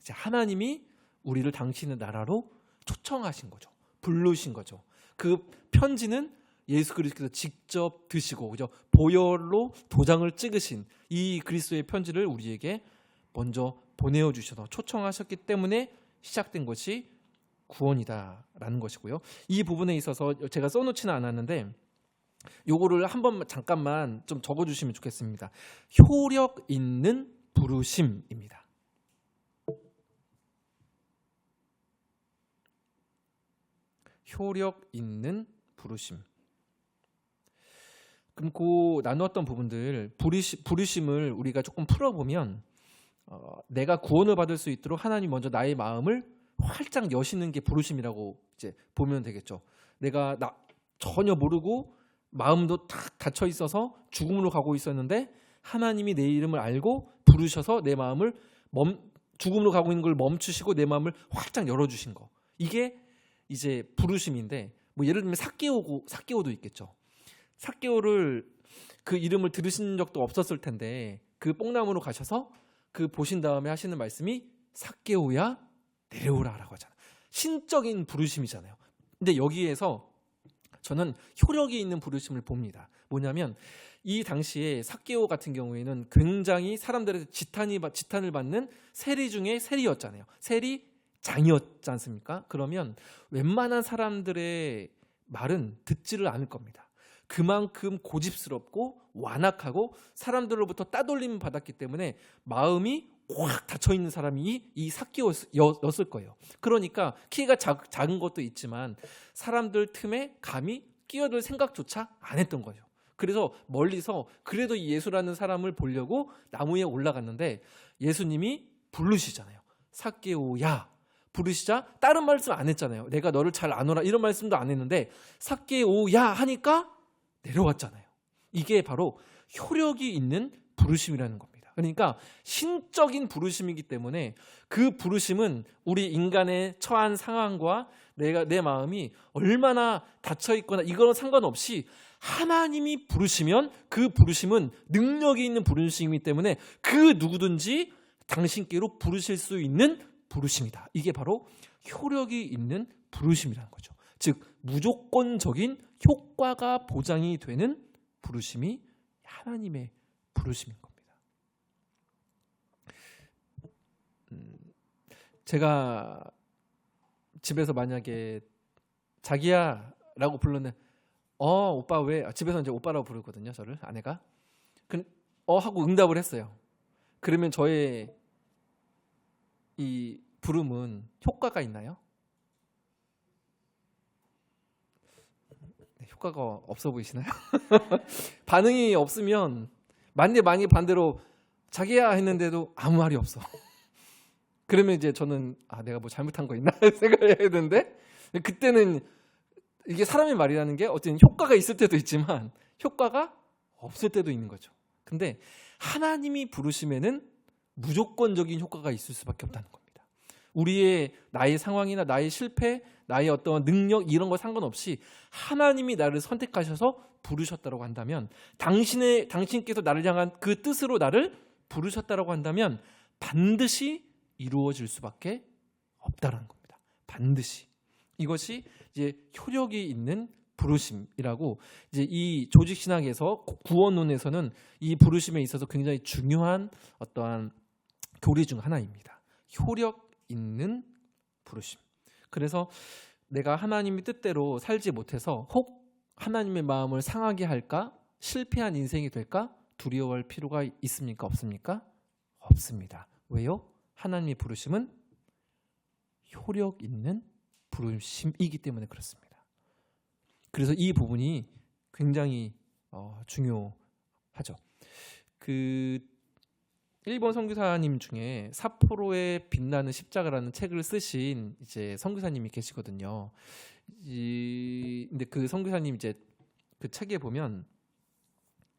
S1: 이제 하나님이 우리를 당신의 나라로 초청하신 거죠. 부르신 거죠. 그 편지는 예수 그리스도께서 직접 드시고 그죠? 보혈로 도장을 찍으신 이 그리스도의 편지를 우리에게 먼저 보내어 주셔서 초청하셨기 때문에 시작된 것이 구원이다라는 것이고요. 이 부분에 있어서 제가 써놓지는 않았는데 요거를 한번 잠깐만 좀 적어주시면 좋겠습니다. 효력 있는 부르심입니다. 효력 있는 부르심. 그럼 그 나누었던 부분들 부르심을 우리가 조금 풀어보면 내가 구원을 받을 수 있도록 하나님 먼저 나의 마음을 활짝 여시는 게 부르심이라고 이제 보면 되겠죠. 내가 전혀 모르고 마음도 탁 닫혀 있어서 죽음으로 가고 있었는데 하나님이 내 이름을 알고 부르셔서 내 마음을 죽음으로 가고 있는 걸 멈추시고 내 마음을 활짝 열어주신 거. 이게 이제 부르심인데 뭐 예를 들면 삭개오도 있겠죠. 삭개오를 그 이름을 들으신 적도 없었을 텐데 그 뽕나무로 가셔서 그 보신 다음에 하시는 말씀이 삭개오야 내려오라라고 하잖아요. 신적인 부르심이잖아요. 근데 여기에서 저는 효력이 있는 부르심을 봅니다. 뭐냐면 이 당시에 삭개오 같은 경우에는 굉장히 사람들의 지탄을 받는 세리 중에 세리였잖아요. 세리장이었지 않습니까? 그러면 웬만한 사람들의 말은 듣지를 않을 겁니다. 그만큼 고집스럽고 완악하고 사람들로부터 따돌림을 받았기 때문에 마음이 확 닫혀있는 사람이 이 삭개오였을 거예요. 그러니까 키가 작은 것도 있지만 사람들 틈에 감히 끼어들 생각조차 안 했던 거죠. 그래서 멀리서 그래도 이 예수라는 사람을 보려고 나무에 올라갔는데 예수님이 부르시잖아요. 삭개오야 부르시자 다른 말씀 안 했잖아요. 내가 너를 잘 아노라 이런 말씀도 안 했는데 삭개오야 하니까 내려왔잖아요. 이게 바로 효력이 있는 부르심이라는 겁니다. 그러니까 신적인 부르심이기 때문에 그 부르심은 우리 인간의 처한 상황과 내 마음이 얼마나 닫혀 있거나 이거는 상관없이 하나님이 부르시면 그 부르심은 능력이 있는 부르심이기 때문에 그 누구든지 당신께로 부르실 수 있는 부르심이다. 이게 바로 효력이 있는 부르심이라는 거죠. 즉 무조건적인 효과가 보장이 되는 부르심이 하나님의 부르심인 겁니다. 제가 집에서 만약에 자기야 라고 불렀는데 오빠 왜? 집에서 이제 오빠라고 부르거든요. 저를 아내가 하고 응답을 했어요. 그러면 저의 이 부름은 효과가 있나요? 네, 효과가 없어 보이시나요? 반응이 없으면 만약에 반대로 자기야 했는데도 아무 말이 없어. 그러면 이제 저는 내가 뭐 잘못한 거 있나 생각을 해야 되는데, 그때는 이게 사람의 말이라는 게 어쨌든 효과가 있을 때도 있지만 효과가 없을 때도 있는 거죠. 근데 하나님이 부르심에는 무조건적인 효과가 있을 수밖에 없다는 겁니다. 우리의 나의 상황이나 나의 실패, 나의 어떤 능력 이런 거 상관없이 하나님이 나를 선택하셔서 부르셨다고 한다면, 당신께서 나를 향한 그 뜻으로 나를 부르셨다고 한다면 반드시 이루어질 수밖에 없다는 겁니다. 반드시. 이것이 이제 효력이 있는 부르심이라고, 이제 이 조직 신학에서 구원론에서는 이 부르심에 있어서 굉장히 중요한 어떠한 교리 중 하나입니다. 효력 있는 부르심. 그래서 내가 하나님의 뜻대로 살지 못해서 혹 하나님의 마음을 상하게 할까, 실패한 인생이 될까 두려워할 필요가 있습니까? 없습니까? 없습니다. 왜요? 하나님의 부르심은 효력 있는 부르심이기 때문에 그렇습니다. 그래서 이 부분이 굉장히 중요하죠. 그 일본 선교사님 중에 삿포로의 빛나는 십자가라는 책을 쓰신 이제 선교사님이 계시거든요. 근데 그 선교사님 이제 그 책에 보면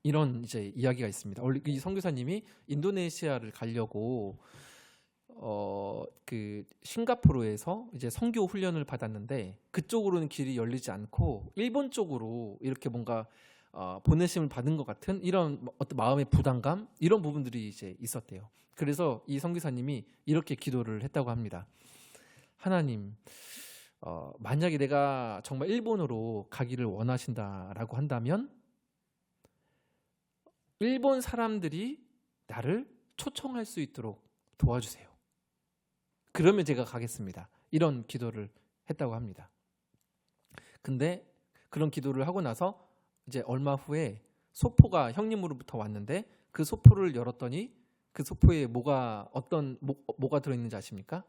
S1: 이런 이제 이야기가 있습니다. 원래 이 선교사님이 인도네시아를 가려고 그 싱가포르에서 이제 선교 훈련을 받았는데 그쪽으로는 길이 열리지 않고 일본 쪽으로 이렇게 뭔가 보내심을 받은 것 같은 이런 어떤 마음의 부담감 이런 부분들이 이제 있었대요. 그래서 이 선교사님이 이렇게 기도를 했다고 합니다. 하나님, 만약에 내가 정말 일본으로 가기를 원하신다라고 한다면 일본 사람들이 나를 초청할 수 있도록 도와주세요. 그러면 제가 가겠습니다. 이런 기도를 했다고 합니다. 근데 그런 기도를 하고 나서 이제 얼마 후에 소포가 형님으로부터 왔는데 그 소포를 열었더니 그 소포에 뭐가 들어있는지 아십니까?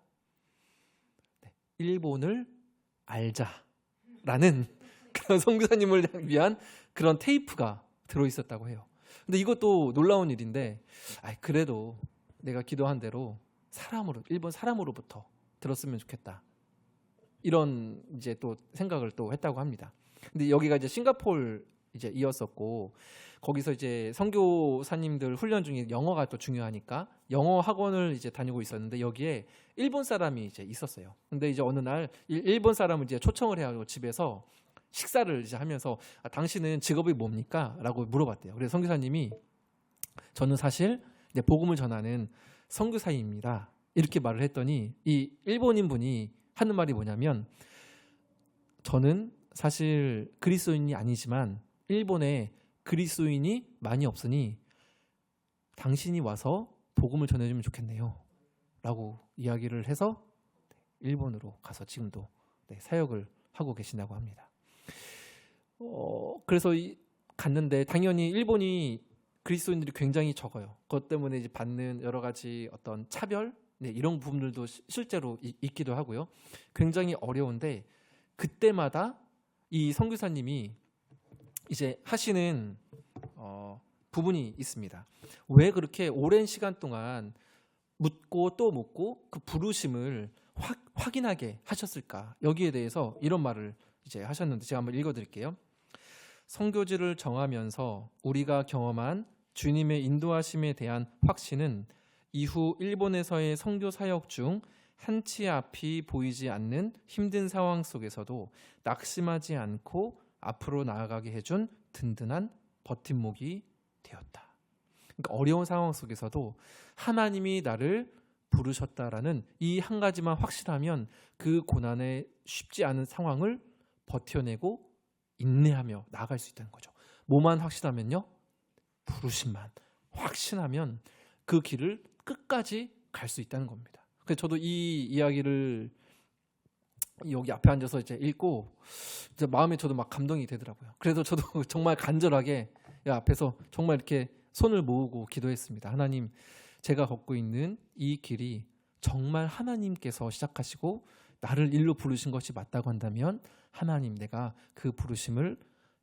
S1: 네, 일본을 알자라는 그런 선교사님을 위한 그런 테이프가 들어있었다고 해요. 근데 이것도 놀라운 일인데, 그래도 내가 기도한 대로 일본 사람으로부터 들었으면 좋겠다. 이런 이제 또 생각을 또 했다고 합니다. 근데 여기가 이제 싱가포르 이제 이었었고, 거기서 이제 선교사님들 훈련 중에 영어가 또 중요하니까 영어 학원을 이제 다니고 있었는데 여기에 일본 사람이 이제 있었어요. 근데 이제 어느 날 일본 사람을 이제 초청을 해가지고 집에서 식사를 이제 하면서 당신은 직업이 뭡니까? 라고 물어봤대요. 그래서 선교사님이 저는 사실 이제 복음을 전하는 선교사입니다. 이렇게 말을 했더니 이 일본인 분이 하는 말이 뭐냐면, 저는 사실 그리스도인이 아니지만 일본에 그리스도인이 많이 없으니 당신이 와서 복음을 전해주면 좋겠네요. 라고 이야기를 해서 일본으로 가서 지금도 사역을 하고 계신다고 합니다. 그래서 갔는데 당연히 일본이 그리스도인들이 굉장히 적어요. 그것 때문에 이제 받는 여러 가지 어떤 차별, 이런 부분들도 실제로 있기도 하고요. 굉장히 어려운데 그때마다 이 선교사님이 이제 하시는 부분이 있습니다. 왜 그렇게 오랜 시간 동안 묻고 또 묻고 그 부르심을 확인하게 하셨을까? 여기에 대해서 이런 말을 이제 하셨는데 제가 한번 읽어드릴게요. 선교지를 정하면서 우리가 경험한 주님의 인도하심에 대한 확신은 이후 일본에서의 선교 사역 중 한치 앞이 보이지 않는 힘든 상황 속에서도 낙심하지 않고 앞으로 나아가게 해준 든든한 버팀목이 되었다. 그러니까 어려운 상황 속에서도 하나님이 나를 부르셨다라는 이 한 가지만 확실하면 그 고난에 쉽지 않은 상황을 버텨내고 인내하며 나아갈 수 있다는 거죠. 뭐만 확신하면요? 부르심만 확신하면 그 길을 끝까지 갈 수 있다는 겁니다. 그래서 저도 이 이야기를 여기 앞에 앉아서 이제 읽고 이제 마음에 저도 막 감동이 되더라고요. 그래서 저도 정말 간절하게 앞에서 정말 이렇게 손을 모으고 기도했습니다. 하나님, 제가 걷고 있는 이 길이 정말 하나님께서 시작하시고 나를 일로 부르신 것이 맞다고 한다면 하나님, 내가 그 부르심을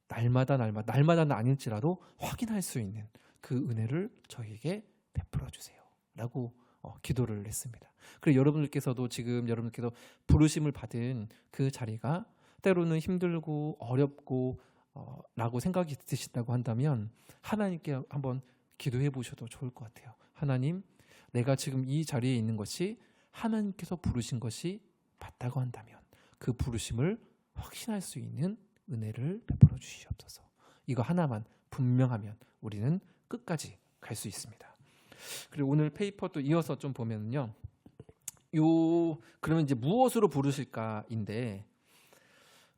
S1: 날마다는 아닐지라도 확인할 수 있는 그 은혜를 저에게 베풀어 주세요 라고 기도를 했습니다. 그리고 여러분들께서도 지금 여러분들께서 부르심을 받은 그 자리가 때로는 힘들고 어렵고 라고 생각이 드신다고 한다면 하나님께 한번 기도해 보셔도 좋을 것 같아요. 하나님, 내가 지금 이 자리에 있는 것이 하나님께서 부르신 것이 맞다고 한다면 그 부르심을 확신할 수 있는 은혜를 베풀어 주시옵소서. 이거 하나만 분명하면 우리는 끝까지 갈 수 있습니다. 그리고 오늘 페이퍼도 이어서 좀 보면요, 그러면 이제 무엇으로 부르실까인데,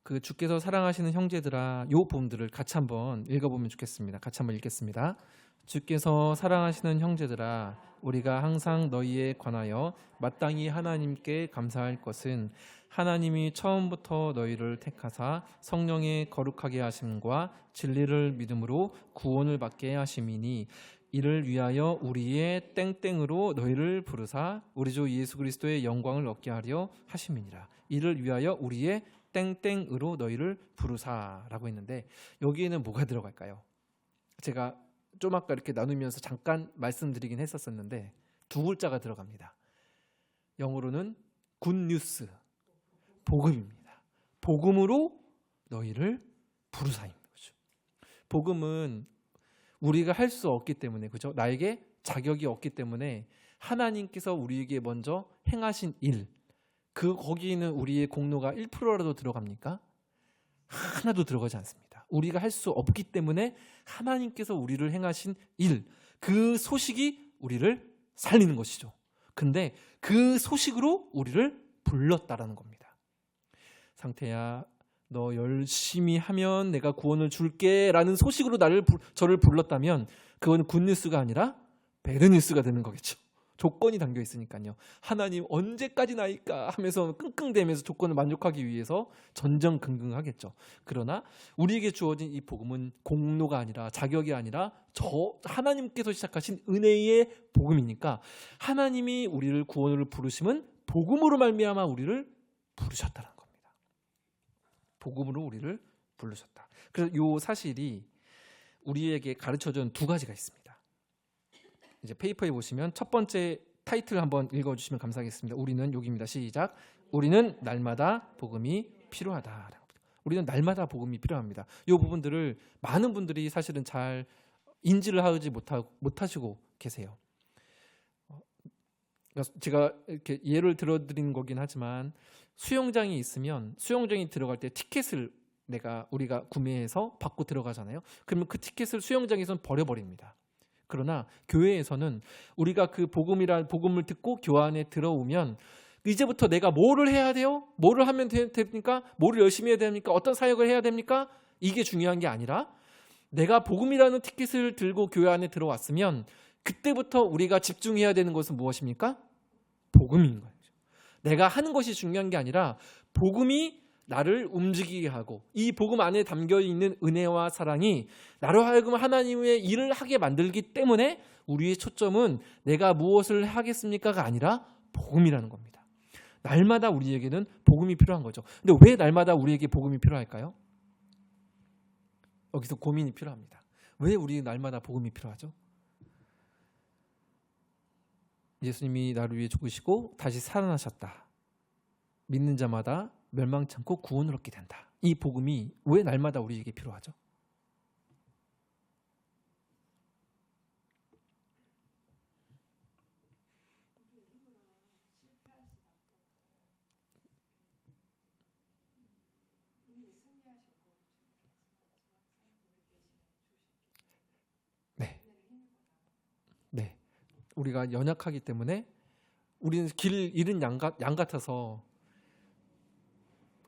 S1: 그 주께서 사랑하시는 형제들아, 요 본들을 같이 한번 읽어보면 좋겠습니다. 같이 한번 읽겠습니다. 주께서 사랑하시는 형제들아, 우리가 항상 너희에 관하여 마땅히 하나님께 감사할 것은 하나님이 처음부터 너희를 택하사 성령의 거룩하게 하심과 진리를 믿음으로 구원을 받게 하심이니, 이를 위하여 우리의 땡땡으로 너희를 부르사 우리 주 예수 그리스도의 영광을 얻게 하려 하심이니라. 이를 위하여 우리의 땡땡으로 너희를 부르사라고 했는데, 여기에는 뭐가 들어갈까요? 제가 좀 아까 이렇게 나누면서 잠깐 말씀드리긴 했었는데 두 글자가 들어갑니다. 영어로는 굿뉴스, 복음입니다. 복음으로 너희를 부르사인 거죠. 복음은 우리가 할 수 없기 때문에, 그죠? 나에게 자격이 없기 때문에 하나님께서 우리에게 먼저 행하신 일, 거기에는 우리의 공로가 1%라도 들어갑니까? 하나도 들어가지 않습니다. 우리가 할 수 없기 때문에 하나님께서 우리를 행하신 일, 그 소식이 우리를 살리는 것이죠. 근데 그 소식으로 우리를 불렀다라는 겁니다. 상태야, 너 열심히 하면 내가 구원을 줄게 라는 소식으로 저를 불렀다면 그건 굿뉴스가 아니라 배드뉴스가 되는 거겠죠. 조건이 담겨 있으니까요. 하나님 언제까지 나일까 하면서 끙끙대면서 조건을 만족하기 위해서 전전긍긍하겠죠. 그러나 우리에게 주어진 이 복음은 공로가 아니라, 자격이 아니라 하나님께서 시작하신 은혜의 복음이니까, 하나님이 우리를 구원으로 부르심은 복음으로 말미암아 우리를 부르셨다는 겁니다. 복음으로 우리를 부르셨다. 그래서 이 사실이 우리에게 가르쳐준 두 가지가 있습니다. 이제 페이퍼에 보시면 첫 번째 타이틀 한번 읽어주시면 감사하겠습니다. 우리는, 여기입니다. 시작. 우리는 날마다 복음이 필요하다. 우리는 날마다 복음이 필요합니다. 이 부분들을 많은 분들이 사실은 잘 인지를 하지 못하시고 계세요. 제가 이렇게 예를 들어드리는 거긴 하지만, 수영장이 있으면 수영장에 들어갈 때 티켓을 우리가 구매해서 받고 들어가잖아요. 그러면 그 티켓을 수영장에서는 버려버립니다. 그러나 교회에서는 우리가 그 복음을 듣고 교회 안에 들어오면 이제부터 내가 뭐를 해야 돼요? 뭐를 하면 됩니까? 뭐를 열심히 해야 됩니까? 어떤 사역을 해야 됩니까? 이게 중요한 게 아니라, 내가 복음이라는 티켓을 들고 교회 안에 들어왔으면 그때부터 우리가 집중해야 되는 것은 무엇입니까? 복음인 거예요. 내가 하는 것이 중요한 게 아니라 복음이 나를 움직이게 하고, 이 복음 안에 담겨있는 은혜와 사랑이 나로 하여금 하나님의 일을 하게 만들기 때문에 우리의 초점은 내가 무엇을 하겠습니까가 아니라 복음이라는 겁니다. 날마다 우리에게는 복음이 필요한 거죠. 근데 왜 날마다 우리에게 복음이 필요할까요? 여기서 고민이 필요합니다. 왜 우리 날마다 복음이 필요하죠? 예수님이 나를 위해 죽으시고 다시 살아나셨다. 믿는 자마다 멸망치 않고 구원을 얻게 된다. 이 복음이 왜 날마다 우리에게 필요하죠? 네. 우리가 연약하기 때문에 우리는 길 잃은 양 같아서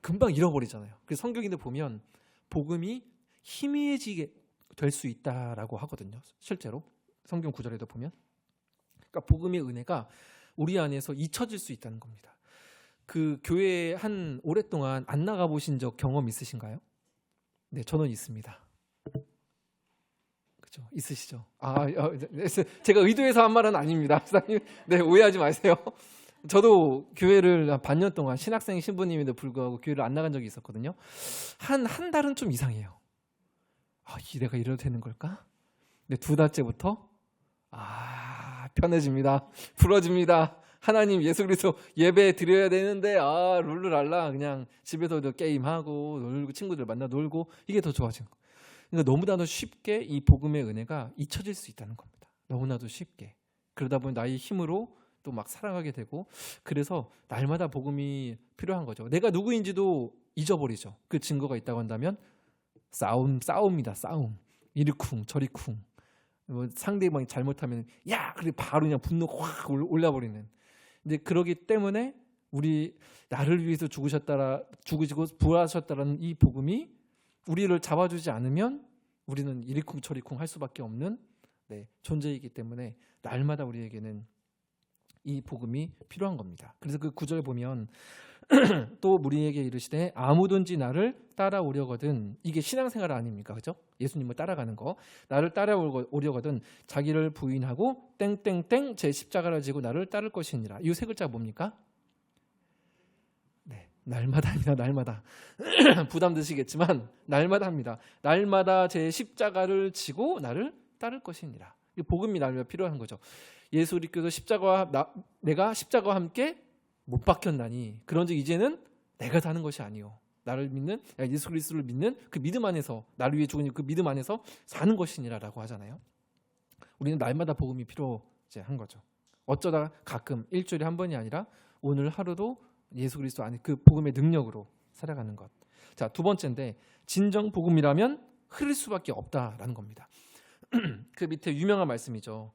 S1: 금방 잃어버리잖아요. 그래서 성경인데 보면 복음이 희미해지게 될 수 있다라고 하거든요. 실제로 성경 구절에도 보면, 그러니까 복음의 은혜가 우리 안에서 잊혀질 수 있다는 겁니다. 그 교회에 오랫동안 안 나가 보신 적 경험 있으신가요? 네, 저는 있습니다. 그렇죠. 있으시죠? 제가 의도해서 한 말은 아닙니다. 목사님, 네, 오해하지 마세요. 저도 교회를 한 반년 동안 신학생 신부님에도 불구하고 교회를 안 나간 적이 있었거든요. 한 달은 좀 이상해요. 내가 이래도 되는 걸까? 근데 2달째부터 편해집니다. 풀어집니다. 하나님 예수 그리스도 예배 드려야 되는데 룰루랄라 그냥 집에서도 게임하고 놀고 친구들 만나 놀고 이게 더 좋아지는 거예요. 그러니까 너무나도 쉽게 이 복음의 은혜가 잊혀질 수 있다는 겁니다. 너무나도 쉽게. 그러다 보니 나의 힘으로 또 막 살아가게 되고, 그래서 날마다 복음이 필요한 거죠. 내가 누구인지도 잊어버리죠. 그 증거가 있다고 한다면 싸움입니다. 싸움. 이리쿵 저리쿵. 상대방이 잘못하면 그래 바로 그냥 분노가 확 올라버리는. 근데 그러기 때문에 우리 나를 위해서 죽으시고 부활하셨다라는 이 복음이 우리를 잡아주지 않으면 우리는 이리쿵 저리쿵 할 수밖에 없는 존재이기 때문에 날마다 우리에게는 이 복음이 필요한 겁니다. 그래서 그 구절에 보면 또 우리에게 이르시되 아무든지 나를 따라오려거든, 이게 신앙생활 아닙니까? 그죠? 예수님을 따라가는 거. 나를 따라오려거든 자기를 부인하고 땡땡땡 제 십자가를 지고 나를 따를 것이니라. 이 세 글자가 뭡니까? 날마다입니다. 날마다. 부담 드시겠지만 날마다 합니다. 날마다 제 십자가를 지고 나를 따를 것이니라. 이 복음이 날마다 필요한 거죠. 예수 그리스도 내가 십자가와 함께 못 박혔나니 그런즉 이제는 내가 사는 것이 아니요 나를 믿는 예수 그리스도를 믿는 그 믿음 안에서, 나를 위해 죽은 그 믿음 안에서 사는 것이니라라고 하잖아요. 우리는 날마다 복음이 필요한 거죠. 어쩌다 가끔 일주일에 한 번이 아니라 오늘 하루도 예수 그리스도 안에 그 복음의 능력으로 살아가는 것. 자, 2번째인데 진정 복음이라면 흐릴 수밖에 없다라는 겁니다. 그 밑에 유명한 말씀이죠.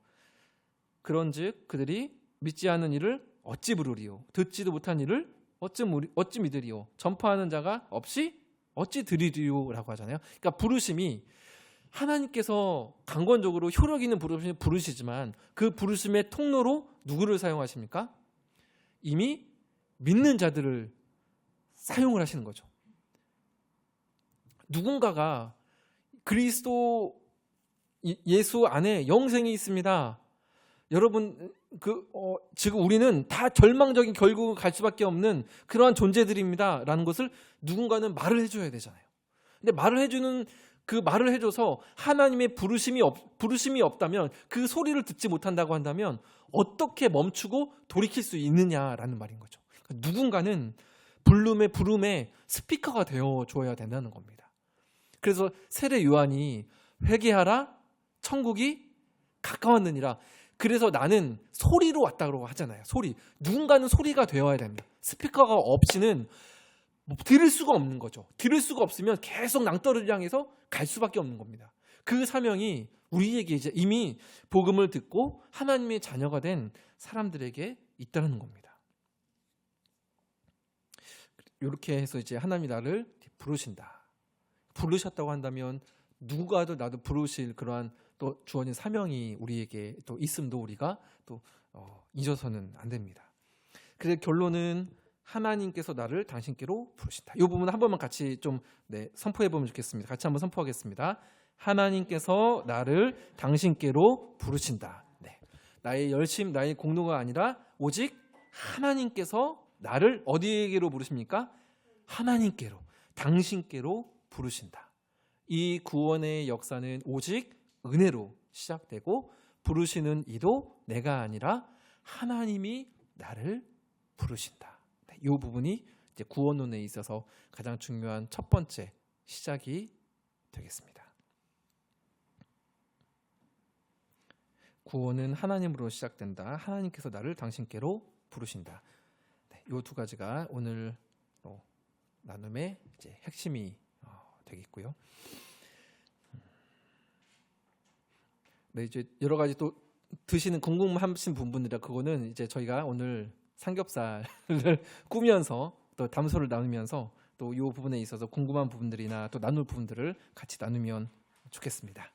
S1: 그런즉 그들이 믿지 않는 이를 어찌 부르리요, 듣지도 못한 이를 어찌 믿으리요, 전파하는 자가 없이 어찌 들으리요라고 하잖아요. 그러니까 부르심이 하나님께서 강권적으로 효력 있는 부르심을 부르시지만 그 부르심의 통로로 누구를 사용하십니까? 이미 믿는 자들을 사용을 하시는 거죠. 누군가가 그리스도 예수 안에 영생이 있습니다. 여러분 지금 우리는 다 절망적인 결국을 갈 수밖에 없는 그러한 존재들입니다 라는 것을 누군가는 말을 해줘야 되잖아요. 근데 말을 해줘서 하나님의 부르심이 없다면, 그 소리를 듣지 못한다고 한다면 어떻게 멈추고 돌이킬 수 있느냐라는 말인 거죠. 그러니까 누군가는 부름에 스피커가 되어줘야 된다는 겁니다. 그래서 세례 요한이 회개하라 천국이 가까웠느니라. 그래서 나는 소리로 왔다고 하잖아요. 소리. 누군가는 소리가 되어야 됩니다. 스피커가 없이는 들을 수가 없는 거죠. 들을 수가 없으면 계속 낭떠러지를 향해서 갈 수밖에 없는 겁니다. 그 사명이 우리에게 이제 이미 복음을 듣고 하나님의 자녀가 된 사람들에게 있다는 겁니다. 이렇게 해서 이제 하나님이 나를 부르신다. 부르셨다고 한다면 누가도 나도 부르실 그러한 또 주어진 사명이 우리에게 또 있음도 우리가 또 잊어서는 안 됩니다. 그래서 결론은 하나님께서 나를 당신께로 부르신다. 이 부분 한 번만 같이 좀 선포해 보면 좋겠습니다. 같이 한번 선포하겠습니다. 하나님께서 나를 당신께로 부르신다. 나의 열심, 나의 공로가 아니라 오직 하나님께서 나를 어디에게로 부르십니까? 하나님께로, 당신께로 부르신다. 이 구원의 역사는 오직 은혜로 시작되고 부르시는 이도 내가 아니라 하나님이 나를 부르신다. 이 부분이 이제 구원론에 있어서 가장 중요한 첫 번째 시작이 되겠습니다. 구원은 하나님으로 시작된다. 하나님께서 나를 당신께로 부르신다. 이 두 가지가 오늘 나눔의 이제 핵심이 되겠고요. 이제 여러 가지 또 드시는 궁금하신 부분들이라 그거는 이제 저희가 오늘 삼겹살을 꾸면서 또 담소를 나누면서 또 이 부분에 있어서 궁금한 부분들이나 또 나눌 부분들을 같이 나누면 좋겠습니다.